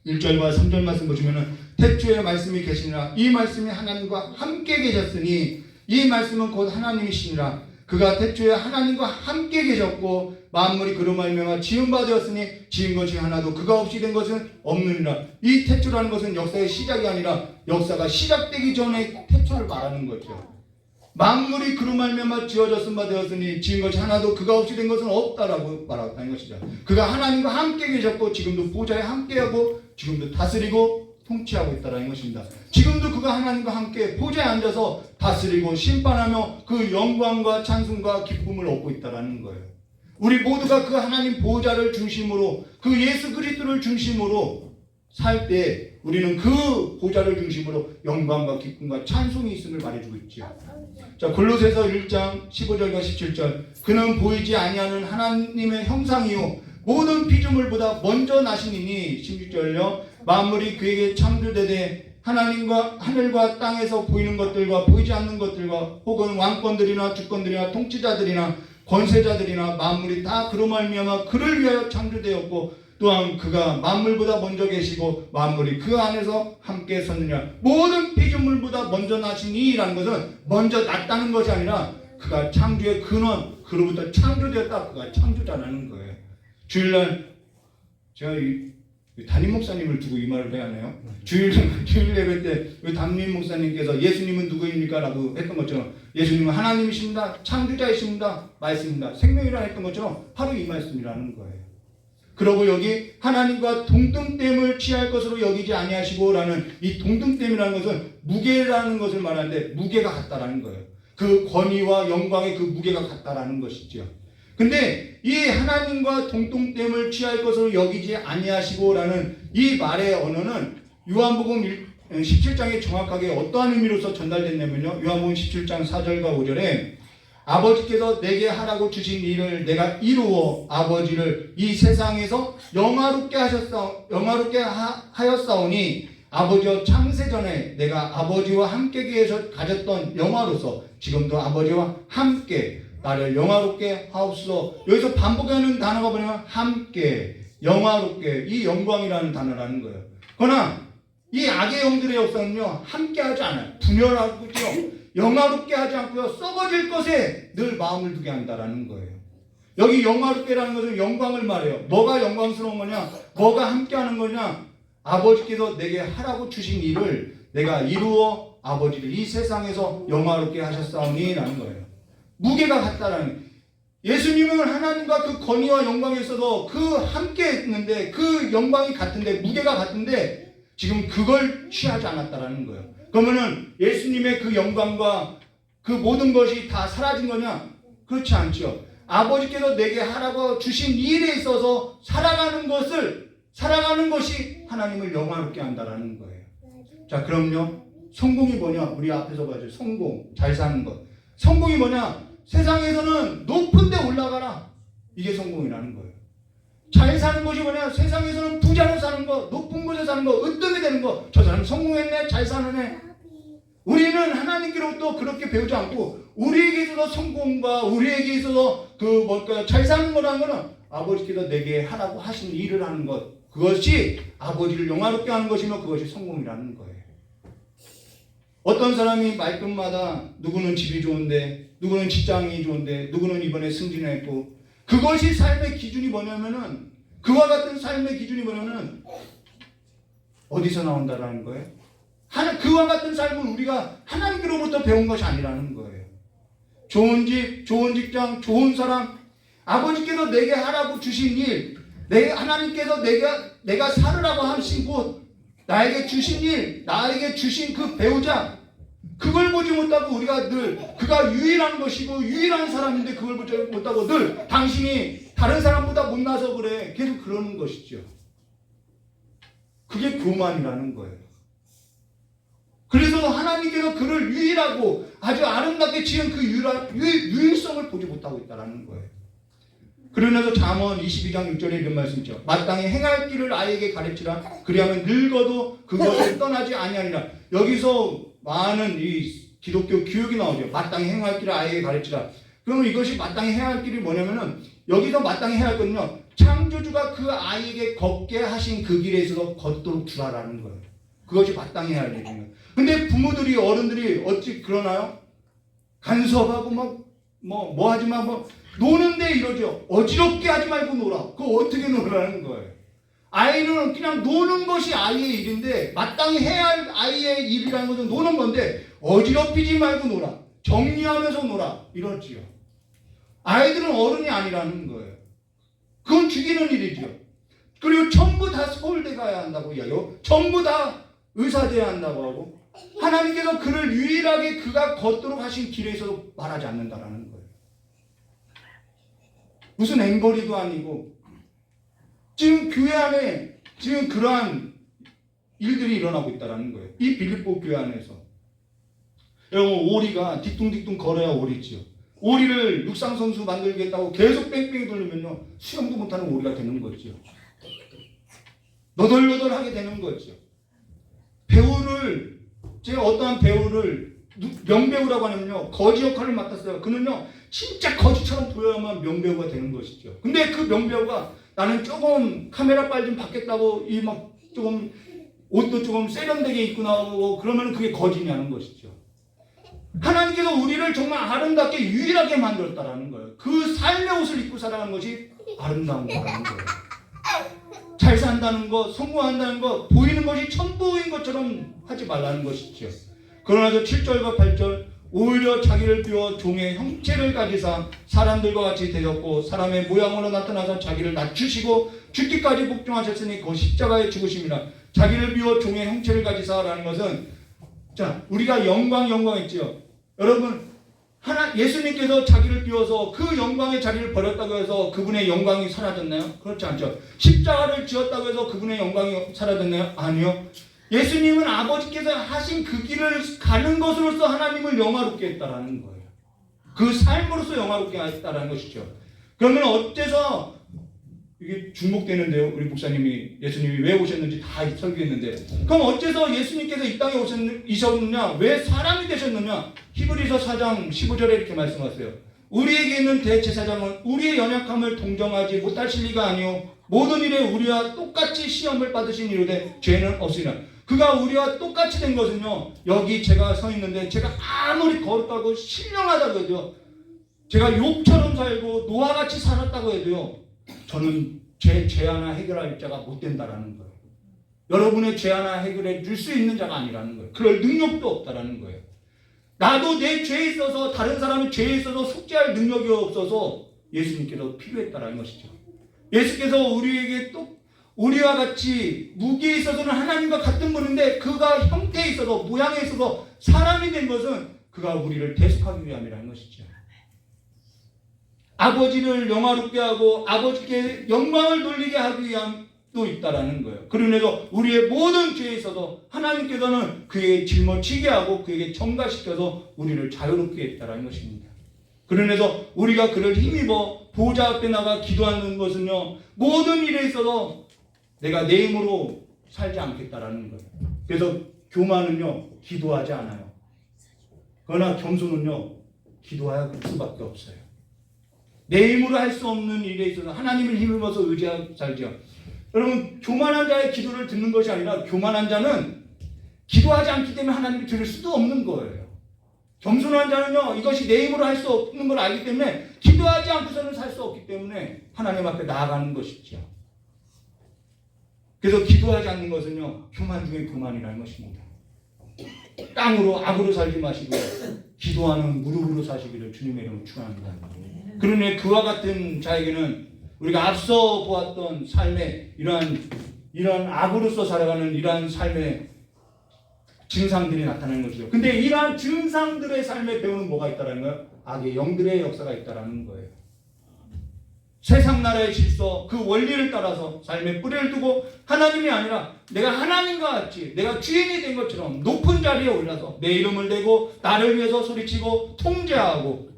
Speaker 4: 1절과 3절 말씀 보시면은 태초에 말씀이 계시니라. 이 말씀이 하나님과 함께 계셨으니 이 말씀은 곧 하나님이시니라. 그가 태초에 하나님과 함께 계셨고 만물이 그로 말미암아 지은 바 되었으니 지은 것이 하나도 그가 없이 된 것은 없느니라. 이 태초라는 것은 역사의 시작이 아니라 역사가 시작되기 전에 태초를 말하는 거죠. 만물이 그로 말미암아 지어졌은 바 되었으니 지은 것이 하나도 그가 없이 된 것은 없다라고 말하는 것이죠. 그가 하나님과 함께 계셨고 지금도 보좌에 함께하고 지금도 다스리고 통치하고 있다는 것입니다. 지금도 그가 하나님과 함께 보좌에 앉아서 다스리고 심판하며 그 영광과 찬송과 기쁨을 얻고 있다는 거예요. 우리 모두가 그 하나님 보좌를 중심으로 그 예수 그리스도를 중심으로 살 때 우리는 그 보좌를 중심으로 영광과 기쁨과 찬송이 있음을 말해주고 있죠. 자, 골로새서 1장 15절과 17절 그는 보이지 아니하는 하나님의 형상이요 모든 피조물보다 먼저 나시니니 16절요 만물이 그에게 창조되되 하나님과 하늘과 땅에서 보이는 것들과 보이지 않는 것들과 혹은 왕권들이나 주권들이나 통치자들이나 권세자들이나 만물이 다 그로 말미암아 그를 위하여 창조되었고 또한 그가 만물보다 먼저 계시고 만물이 그 안에서 함께 섰느냐. 모든 피조물보다 먼저 나시니라는 것은 먼저 났다는 것이 아니라 그가 창조의 근원 그로부터 창조되었다. 그가 창조자라는 거예요. 주일날 제가 담임 목사님을 두고 이 말을 해야 하네요. 주일 예배 때 담임 목사님께서 예수님은 누구입니까? 라고 했던 것처럼 예수님은 하나님이십니다. 창조자이십니다. 말씀입니다. 생명이라 했던 것처럼 바로 이 말씀이라는 거예요. 그리고 여기 하나님과 동등됨을 취할 것으로 여기지 아니하시고 라는 이 동등됨이라는 것은 무게라는 것을 말하는데 무게가 같다라는 거예요. 그 권위와 영광의 그 무게가 같다라는 것이죠. 근데 이 하나님과 동등됨을 취할 것으로 여기지 아니하시고 라는 이 말의 언어는 요한복음 17장에 정확하게 어떠한 의미로서 전달됐냐면요. 요한복음 17장 4절과 5절에 아버지께서 내게 하라고 주신 일을 내가 이루어 아버지를 이 세상에서 영화롭게 하였사오니 아버지와 창세전에 내가 아버지와 함께 가졌던 영화로서 지금도 아버지와 함께 나를 영화롭게 하옵소서. 여기서 반복하는 단어가 뭐냐면 함께 영화롭게, 이 영광이라는 단어라는 거예요. 그러나 이 악의 영들의 역사는요, 함께하지 않아요. 분열하고요, 영화롭게 하지 않고요, 썩어질 것에 늘 마음을 두게 한다라는 거예요. 여기 영화롭게라는 것은 영광을 말해요. 뭐가 영광스러운 거냐? 뭐가 함께하는 거냐? 아버지께서 내게 하라고 주신 일을 내가 이루어 아버지를 이 세상에서 영화롭게 하셨사오니 라는 거예요. 무게가 같다라는, 예수님은 하나님과 그 권위와 영광에 있어서 그 함께 했는데 그 영광이 같은데, 무게가 같은데 지금 그걸 취하지 않았다라는 거예요. 그러면은 예수님의 그 영광과 그 모든 것이 다 사라진 거냐? 그렇지 않죠. 아버지께서 내게 하라고 주신 일에 있어서 살아가는 것이 하나님을 영화롭게 한다라는 거예요. 자, 그럼요, 성공이 뭐냐? 우리 앞에서 봐죠. 성공, 잘 사는 것. 성공이 뭐냐? 세상에서는 높은 데 올라가라. 이게 성공이라는 거예요. 잘 사는 것이 뭐냐? 세상에서는 부자로 사는 거, 높은 곳에 사는 거, 으뜸이 되는 거. 저 사람 성공했네, 잘 사는 애. 우리는 하나님께로부터 그렇게 배우지 않고, 우리에게 있어서 성공과 우리에게 있어서 잘 사는 거라는 거는 아버지께서 내게 하라고 하신 일을 하는 것, 그것이 아버지를 영화롭게 하는 것이며 그것이 성공이라는 거예요. 어떤 사람이 말끝마다 누구는 집이 좋은데, 누구는 직장이 좋은데, 누구는 이번에 승진했고, 그것이 삶의 기준이 뭐냐면은, 그와 같은 삶의 기준이 뭐냐면은 어디서 나온다라는 거예요? 그와 같은 삶은 우리가 하나님께로부터 배운 것이 아니라는 거예요. 좋은 집, 좋은 직장, 좋은 사람, 아버지께서 내게 하라고 주신 일, 하나님께서 내가 살으라고 하신 곳, 나에게 주신 일, 나에게 주신 그 배우자, 그걸 보지 못하고 우리가 늘 그가 유일한 것이고 유일한 사람인데 그걸 보지 못하고 늘 당신이 다른 사람보다 못나서 그래, 계속 그러는 것이죠. 그게 교만이라는 거예요. 그래서 하나님께서 그를 유일하고 아주 아름답게 지은 그 유일성을 보지 못하고 있다는 거예요. 그러면서 잠언 22장 6절에 이런 말씀 있죠. 마땅히 행할 길을 아이에게 가르치라. 그리하면 늙어도 그것을 떠나지 아니하리라. 여기서 많은 이 기독교 교육이 나오죠. 마땅히 행할 길을 아이에게 가르치라. 그러면 이것이 마땅히 해야 할 길이 뭐냐면은, 여기서 마땅히 해야 할 거는요, 창조주가 그 아이에게 걷게 하신 그 길에 있어서 걷도록 두라라는 거예요. 그것이 마땅히 해야 할 일이에요. 근데 부모들이, 어른들이 어찌 그러나요? 간섭하고 뭐 하지마, 노는데 이러죠. 어지럽게 하지 말고 놀아. 그거 어떻게 놀라는 거예요? 아이는 그냥 노는 것이 아이의 일인데, 마땅히 해야 할 아이의 일이라는 것은 노는 건데, 어지럽히지 말고 놀아. 정리하면서 놀아. 이러지요. 아이들은 어른이 아니라는 거예요. 그건 죽이는 일이죠. 그리고 전부 다 서울대 가야 한다고 이야기하고, 전부 다 의사 돼야 한다고 하고, 하나님께서 그를 유일하게 그가 걷도록 하신 길에 있어서 말하지 않는다라는 거예요. 무슨 앵벌이도 아니고, 지금 교회 안에 지금 그러한 일들이 일어나고 있다는 거예요. 이 빌립보 교회 안에서. 여러분, 오리가 뒤뚱뒤뚱 걸어야 오리지요. 오리를 육상선수 만들겠다고 계속 뺑뺑이 돌리면요, 수영도 못하는 오리가 되는 거죠. 너덜너덜하게 되는 거죠. 제가 어떠한 배우를, 명배우라고 하면요, 거지 역할을 맡았어요. 그는요, 진짜 거지처럼 보여야만 명배우가 되는 것이죠. 근데 그 명배우가, 나는 조금 카메라 빨 좀 받겠다고 조금 옷도 조금 세련되게 입고 나오고 그러면 그게 거지냐는 것이죠. 하나님께서 우리를 정말 아름답게 유일하게 만들었다라는 거예요. 그 삶의 옷을 입고 살아가는 것이 아름다운 거라는 거예요. 잘 산다는 것, 성공한다는 것, 보이는 것이 전부인 것처럼 하지 말라는 것이죠. 그러나서 7절과 8절, 오히려 자기를 비워 종의 형체를 가지사 사람들과 같이 되었고 사람의 모양으로 나타나서 자기를 낮추시고 죽기까지 복종하셨으니 그 십자가에 죽으심이라. 자기를 비워 종의 형체를 가지사라는 것은, 자, 우리가 영광 있지요. 여러분, 예수님께서 자기를 비워서 그 영광의 자리를 버렸다고 해서 그분의 영광이 사라졌나요? 그렇지 않죠. 십자가를 지었다고 해서 그분의 영광이 사라졌나요? 아니요. 예수님은 아버지께서 하신 그 길을 가는 것으로서 하나님을 영화롭게 했다라는 거예요. 그 삶으로서 영화롭게 했다라는 것이죠. 그러면 어째서 이게 중복되는데요. 우리 목사님이 예수님이 왜 오셨는지 다 설교했는데, 그럼 어째서 예수님께서 이 땅에 오셨느냐? 왜 사람이 되셨느냐? 히브리서 4장 15절에 이렇게 말씀하세요. 우리에게 있는 대제사장은 우리의 연약함을 동정하지 못하실 리가 아니요 모든 일에 우리와 똑같이 시험을 받으신 이유되 죄는 없으리라. 그가 우리와 똑같이 된 것은요, 여기 제가 서 있는데 제가 아무리 거룩하고 신령하다고 해도요, 제가 욕처럼 살고 노아같이 살았다고 해도요, 저는 제 죄 하나 해결할 자가 못 된다라는 거예요. 여러분의 죄 하나 해결해 줄 수 있는 자가 아니라는 거예요. 그럴 능력도 없다라는 거예요. 나도 내 죄에 있어서, 다른 사람의 죄에 있어서 속죄할 능력이 없어서 예수님께서 필요했다라는 것이죠. 예수께서 우리에게 또 우리와 같이 무기에 있어서는 하나님과 같은 분인데 그가 형태에 있어서, 모양에 있어서 사람이 된 것은 그가 우리를 대속하기 위함이라는 것이죠. 아버지를 영화롭게 하고 아버지께 영광을 돌리게 하기 위함도 있다라는 거예요. 그러면서 우리의 모든 죄에 있어서 하나님께서는 그에게 짊어지게 하고 그에게 전가시켜서 우리를 자유롭게 했다라는 것입니다. 그러면서 우리가 그를 힘입어 보좌 앞에 나가 기도하는 것은요, 모든 일에 있어서 내가 내 힘으로 살지 않겠다라는 거예요. 그래서 교만은요, 기도하지 않아요. 그러나 겸손은요, 기도할 수밖에 없어요. 내 힘으로 할 수 없는 일에 있어서 하나님을 힘입어서 의지하고 살죠. 여러분, 교만한 자의 기도를 듣는 것이 아니라 교만한 자는 기도하지 않기 때문에 하나님이 들을 수도 없는 거예요. 겸손한 자는요, 이것이 내 힘으로 할 수 없는 걸 알기 때문에 기도하지 않고서는 살 수 없기 때문에 하나님 앞에 나아가는 것이죠. 그래서 기도하지 않는 것은요, 교만 중에 교만이라는 것입니다. 땅으로 악으로 살지 마시고 기도하는 무릎으로 사시기를 주님의 이름으로 축원합니다. 그러니 그와 같은 자에게는 우리가 앞서 보았던 삶의 이러한 악으로서 살아가는 이러한 삶의 증상들이 나타나는 것이죠. 근데 이러한 증상들의 삶의 배후는 뭐가 있다는 거예요? 악의 영들의 역사가 있다는 거예요. 세상 나라의 질서, 그 원리를 따라서 삶의 뿌리를 두고 하나님이 아니라 내가 하나님과 같이 내가 주인이 된 것처럼 높은 자리에 올라서 내 이름을 대고 나를 위해서 소리치고 통제하고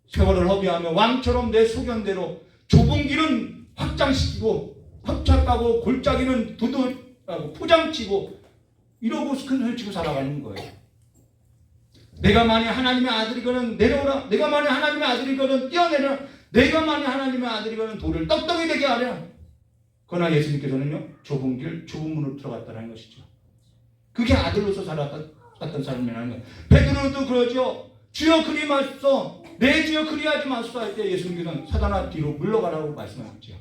Speaker 4: 세월을 허비하며 왕처럼 내 소견대로 좁은 길은 확장시키고 협착하고 골짜기는 두둑하고 포장치고 이러고 큰 소리 치고 살아가는 거예요. 내가 만약 하나님의 아들이거든 내려오라. 내가 만약 하나님의 아들이거든 뛰어내려. 내가 만약 하나님의 아들이거든 돌을 떡떡이 되게 하랴. 그러나 예수님께서는요, 좁은 길, 좁은 문으로 들어갔다는 것이죠. 그게 아들로서 살았던 삶이라는 거예요. 베드로도 그러죠. 주여 그리 마소서, 내 주여 그리하지 마소서 할 때 예수님께서는 사단아 뒤로 물러가라고 말씀하셨죠.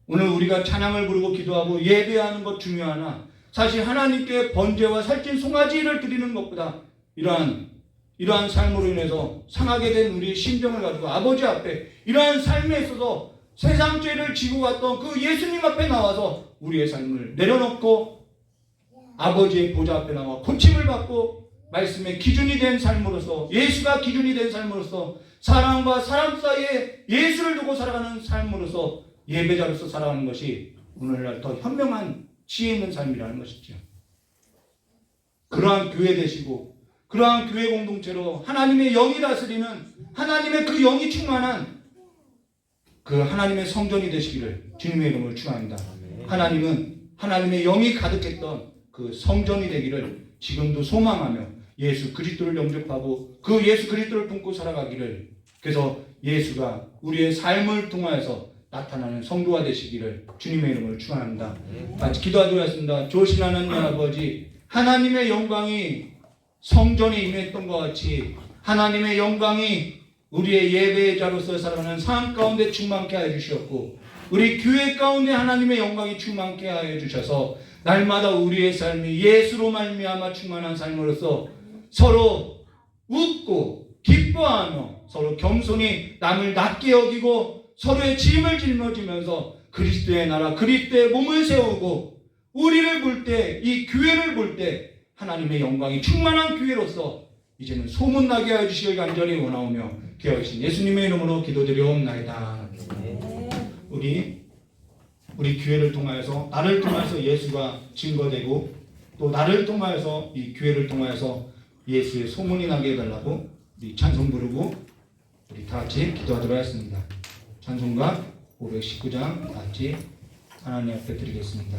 Speaker 4: 오늘 우리가 찬양을 부르고 기도하고 예배하는 것 중요하나 사실 하나님께 번제와 살찐 송아지를 드리는 것보다 이러한 삶으로 인해서 상하게 된 우리의 심정을 가지고 아버지 앞에 이러한 삶에 있어서 세상 죄를 지고 갔던 그 예수님 앞에 나와서 우리의 삶을 내려놓고 아버지의 보좌 앞에 나와 고침을 받고 말씀의 기준이 된 삶으로서, 예수가 기준이 된 삶으로서, 사람과 사람 사이에 예수를 두고 살아가는 삶으로서 예배자로서 살아가는 것이 오늘날 더 현명한 지혜 있는 삶이라는 것이죠. 그러한 교회 되시고 그러한 교회 공동체로 하나님의 영이 다스리는, 하나님의 그 영이 충만한 그 하나님의 성전이 되시기를 주님의 이름으로 축원합니다. 하나님은 하나님의 영이 가득했던 그 성전이 되기를 지금도 소망하며 예수 그리스도를 영접하고 그 예수 그리스도를 품고 살아가기를, 그래서 예수가 우리의 삶을 통하여서 나타나는 성도가 되시기를 주님의 이름으로 축원합니다. 같이 기도하도록 하겠습니다. 좋으신 하나님 아버지, 하나님의 영광이 성전에 임했던 것 같이 하나님의 영광이 우리의 예배자로서 살아가는 삶 가운데 충만케 하여 주시었고, 우리 교회 가운데 하나님의 영광이 충만케 하여 주셔서 날마다 우리의 삶이 예수로 말미암아 충만한 삶으로서 서로 웃고 기뻐하며 서로 겸손히 남을 낮게 여기고 서로의 짐을 짊어지면서 그리스도의 나라, 그리스도의 몸을 세우고 우리를 볼 때, 이 교회를 볼 때 하나님의 영광이 충만한 교회로서 이제는 소문나게 하여 주시길 간절히 원하오며 귀하신 예수님의 이름으로 기도드리옵나이다. 우리 교회를 통하여서, 나를 통하여서 예수가 증거되고 또 나를 통하여서 이 교회를 통하여서 예수의 소문이 나게 해달라고 우리 찬송 부르고 우리 다 같이 기도하도록 하겠습니다. 찬송가 519장 다 같이 하나님 앞에 드리겠습니다.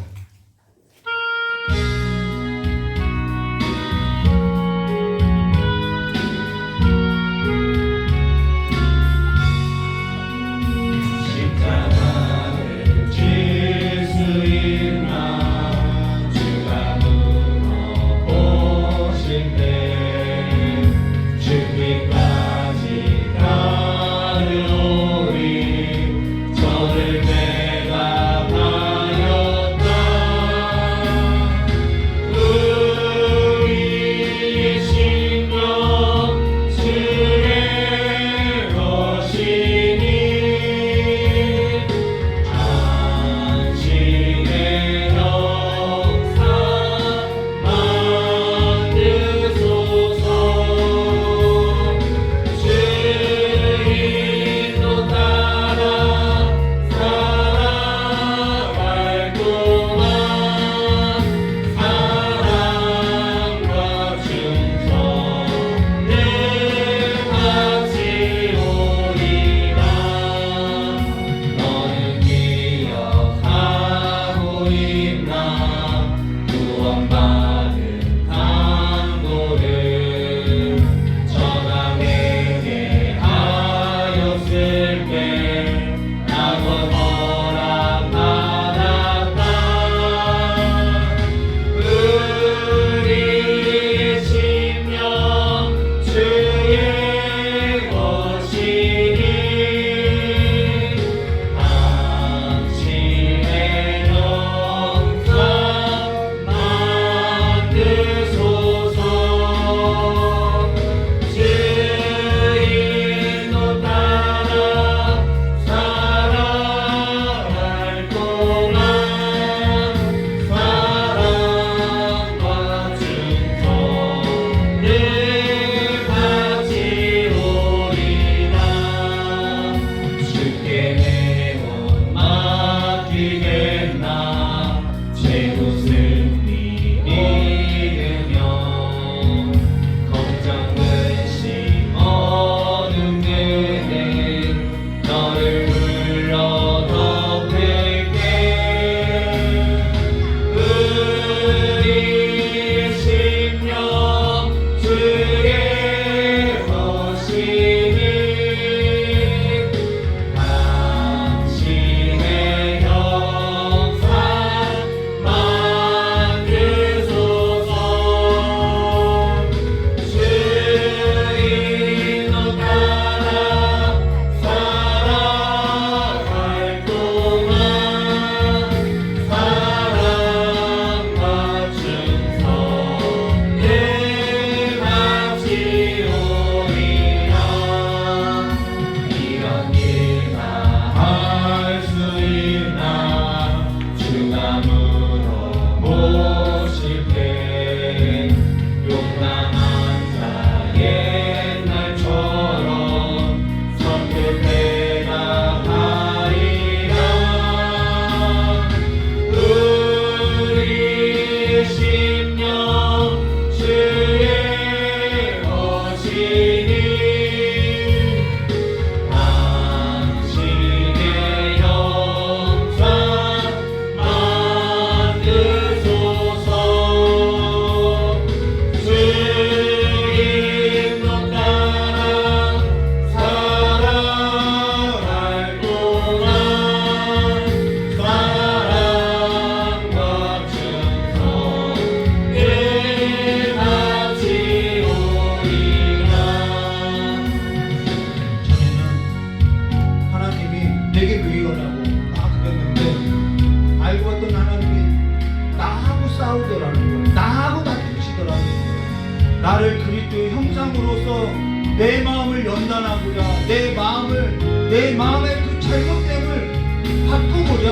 Speaker 4: 내 마음을 연단하고자 내 마음의 그 잘못됨을 바꾸고자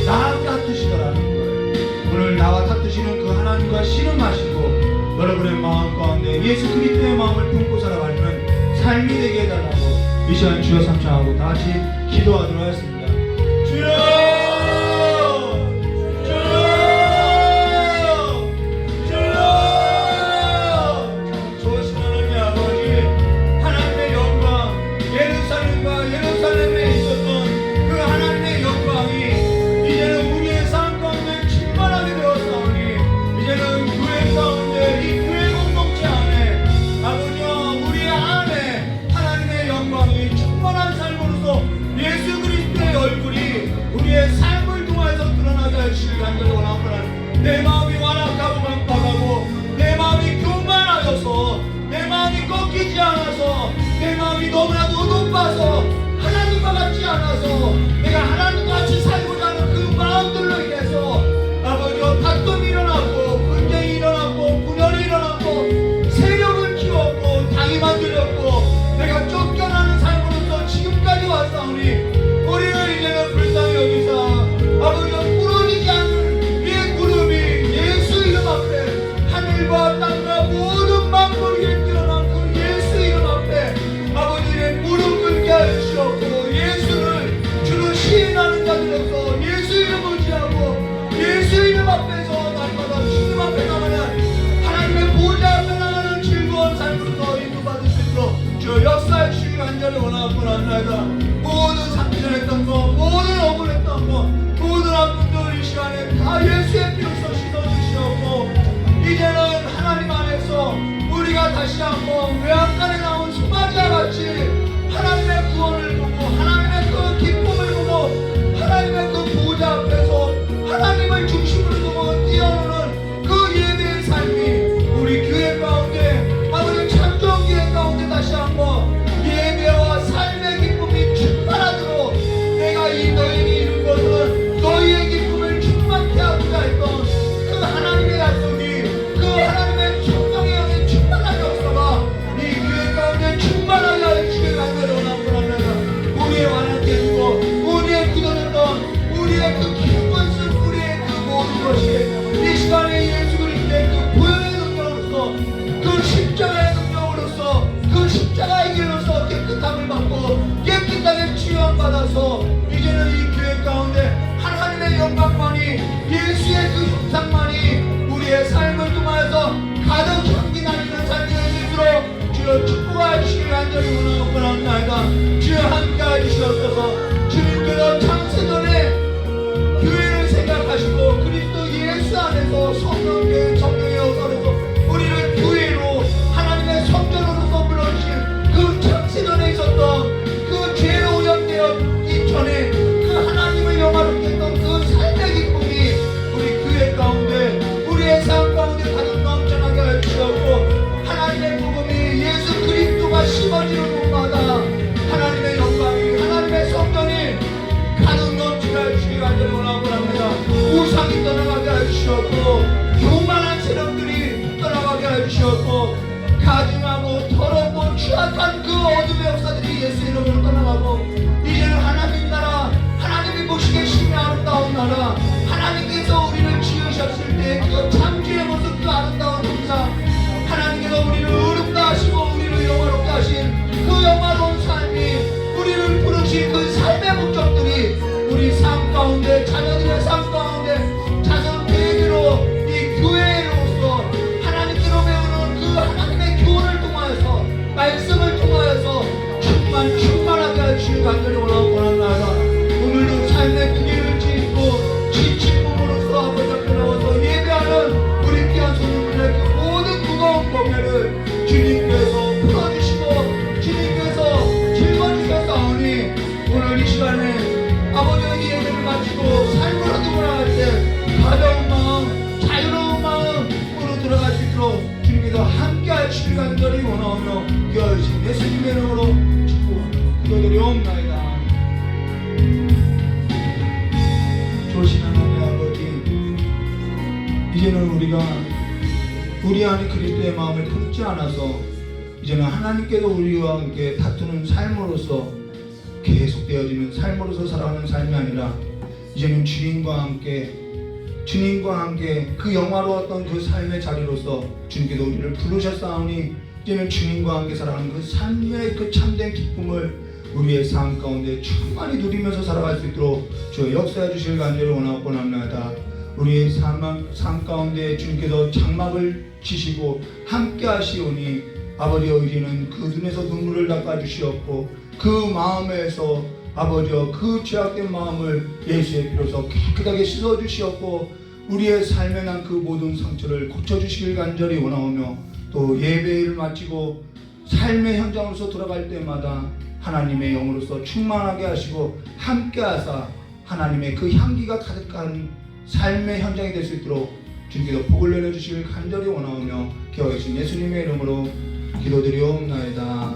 Speaker 4: 나와 다투시더라는 거예요. 오늘 나와 다투시는 그 하나님과 씨름하시고 여러분의 마음 가운데 예수 그리스도의 마음을 품고 살아가는 삶이 되게 해달라고 이 시간 주여 삼창하고 다 같이 기도하도록 하겠습니다. 주여! 내 마음이 완악하고 강박하고 내 마음이 교만하여서 내 마음이 꺾이지 않아서 내 마음이 너무나도 높아서 하나님과 같지 않아서 내가 하나님과 같이 살고자 하는 그 마음들로 인해서 아버지와 다툼이 일어나고 분쟁이 일어나고 분열이 일어나고 세력을 키웠고 당이 만들었고 내가 쫓겨나는 삶으로서 지금까지 왔사오니 우리를 이제는 불쌍히 여기사 아버지와 부러지지 않는 하늘과 땅과 모든 만물이 드러난 그 예수 이름 앞에 아버지의 무릎 꿇게 하시옵고 예수를 주로 시인하는 자들로서 예수 이름을 지하고 예수 이름 앞에서 날마다 주님 앞에 나가는 하나님의 보좌 앞에 나가는 즐거운 삶으로서 인도받을 수 있도록 주 역사해 주시기 간절히 원하고 합니다. 모든 상처했던 것 모든 억울했던 것 모든 아픔들 이 시간에 다 예수의 피로서 씻어주시옵고 이제는 하나님 안에서 우리가 다시 한번 외양간에 나온 수마지와 같이 하나님의 구원을 보고 하나님의 그 기쁨을 보고 하나님의 그 보좌 앞에서 하나님을 중심으로 두고 뛰어오는 그 예배의 삶이 우리 교회 가운데 아버지 참좋은 교회 가운데 다시 한번 예배와 삶의 기쁨이 충만하도록 내가 이 너희에게 이룬 것은 너희의 기쁨을 충만케 하고자 했던 그 하나님의 약속이 하나님의 성령의 영이 충만한 역사가 이 교회 가운데 충만하게 하시길 간절히 원합니다. 우리의 완악해지고 우리의 굳어졌던 우리의 그 기쁜 쓴 우리의 그 모든 것이 이 시간에 예수 그리스도의 그 보혈의 능력으로서 그 십자가의 능력으로서 그 십자가의 길로서 깨끗함을 받고 깨끗하게 치유받아서 이제는 이 교회 가운데 하나님의 영광만이 예수의 그 형상만이 우리의 삶을 통하여서 가득 향기 나는 삶이 될 수 있도록 주여 축복하여 주시길 간절히 원합니다. 주여 함께하여 주시옵소서. 주님께서 창세전에 교회를 생각하시고 그리스도 예수 안에서 성령의 역사로서 우리를 교회로 하나님의 성전으로서 불러주신 그 창세전에 있었던 그 죄로 오염되어 이전에 그 하나님을 영화롭게 했던 그 삶의 기쁨이 우리 교회 가운데 우리의 삶 가운데 가득 넘쳐나게 하여 주시옵고 하나님의 복음이 예수 그리스도가 심어지는 곳마다 하나님의 영광이 하나님의 성전이 가득 넘치게 하여 주시기 간절히 원합니다. 우상이 떠나가게 하여 주시옵고 교만한 세력들이 떠나가게 하여 주시옵고 가증하고 더럽고 취약한 그 어둠의 역사들이 예수 이름으로 떠나가고 이제는 하나님 나라 하나님이 보시기에 심히 아름다운 나라 하나님께서 우리를 지으셨을 때 그 창조의 모습 그 아름다운 형상 하나님께서 우리를 의롭게 하시고 우리를 영화롭게 하신 그 영화로운 삶이 우리를 부르신 그 삶의 목적들이 우리 삶 가운데 자녀들의 삶 가운데 자손 계획으로 이 교회로서 하나님께로 배우는 그 하나님의 교훈을 통하여서 말씀을 통하여서 충만하게 하시길 간절히 원합니다. 오늘도 삶의 무게를 짓고 지친 몸으로서 아버지 앞에 나와서 예배하는 우리 귀한 손님들의 그 모든 무거운 범회를 주님께서 풀어주시고 주님께서 짊어지셨사오니 오늘 이 시간에 아버지의 이 예배를 마치고 삶으로 돌아갈 때 가벼운 마음 자유로운 마음으로 들어갈 수 있도록 주님께서 함께 하시길 간절히 원하오며 귀하신 예수님의 이름으로 축복합니다. 기도드리옵나이다. 좋으신 하나님 아버지 이제는 우리가 우리 안에 그리스도의 마음을 품지 않아서 이제는 하나님께서 우리와 함께 다투는 삶으로서 계속되어지는 삶으로서 살아가는 삶이 아니라 이제는 주님과 함께 그 영화로웠던 그 삶의 자리로서 주님께서 우리를 부르셨사오니 이제는 주님과 함께 살아가는 그 삶의 그 참된 기쁨을 우리의 삶 가운데 충만히 누리면서 살아갈 수 있도록 주여 역사해 주실 간절히 원하고 원합니다. 우리의 삶 가운데 주님께서 장막을 치시고 함께 하시오니 아버지여 이제는 그 눈에서 눈물을 닦아 주시옵고 그 마음에서 아버지여 그 죄악된 마음을 예수의 피로서 깨끗하게 씻어 주시옵고 우리의 삶에 난 그 모든 상처를 고쳐 주시길 간절히 원하오며 또 예배를 마치고 삶의 현장으로서 돌아갈 때마다 하나님의 영으로서 충만하게 하시고 함께 하사 하나님의 그 향기가 가득한 삶의 현장이 될 수 있도록 주님께서 복을 내려주시길 간절히 원하오며 기억하신 예수님의 이름으로 기도드리옵나이다.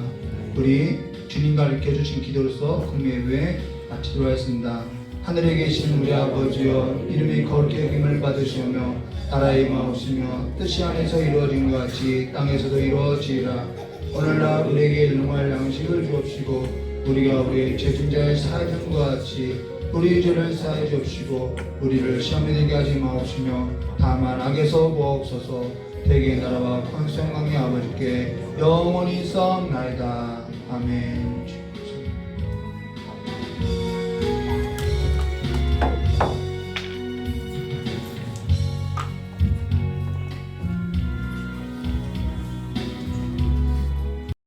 Speaker 4: 우리 주님 가르쳐 주신 기도로서 금요일에 마치도록 하겠습니다. 하늘에 계신 우리 아버지여 이름이 거룩히 여김을 받으시오며 나라의 임하옵시며 뜻이 하늘에서 이루어진 것 같이 땅에서도 이루어지리라. 오늘날 우리에게 일용할 양식을 주옵시고 우리가 우리의 죄진자의 사해 준 것 같이 우리 죄를 사해 주옵시고 우리를 시험에 들게 하지 마옵시며 다만 악에서 구하옵소서. 대개의 나라와 권세 영광의 아버지께 영원히 싸움나이다. 아멘.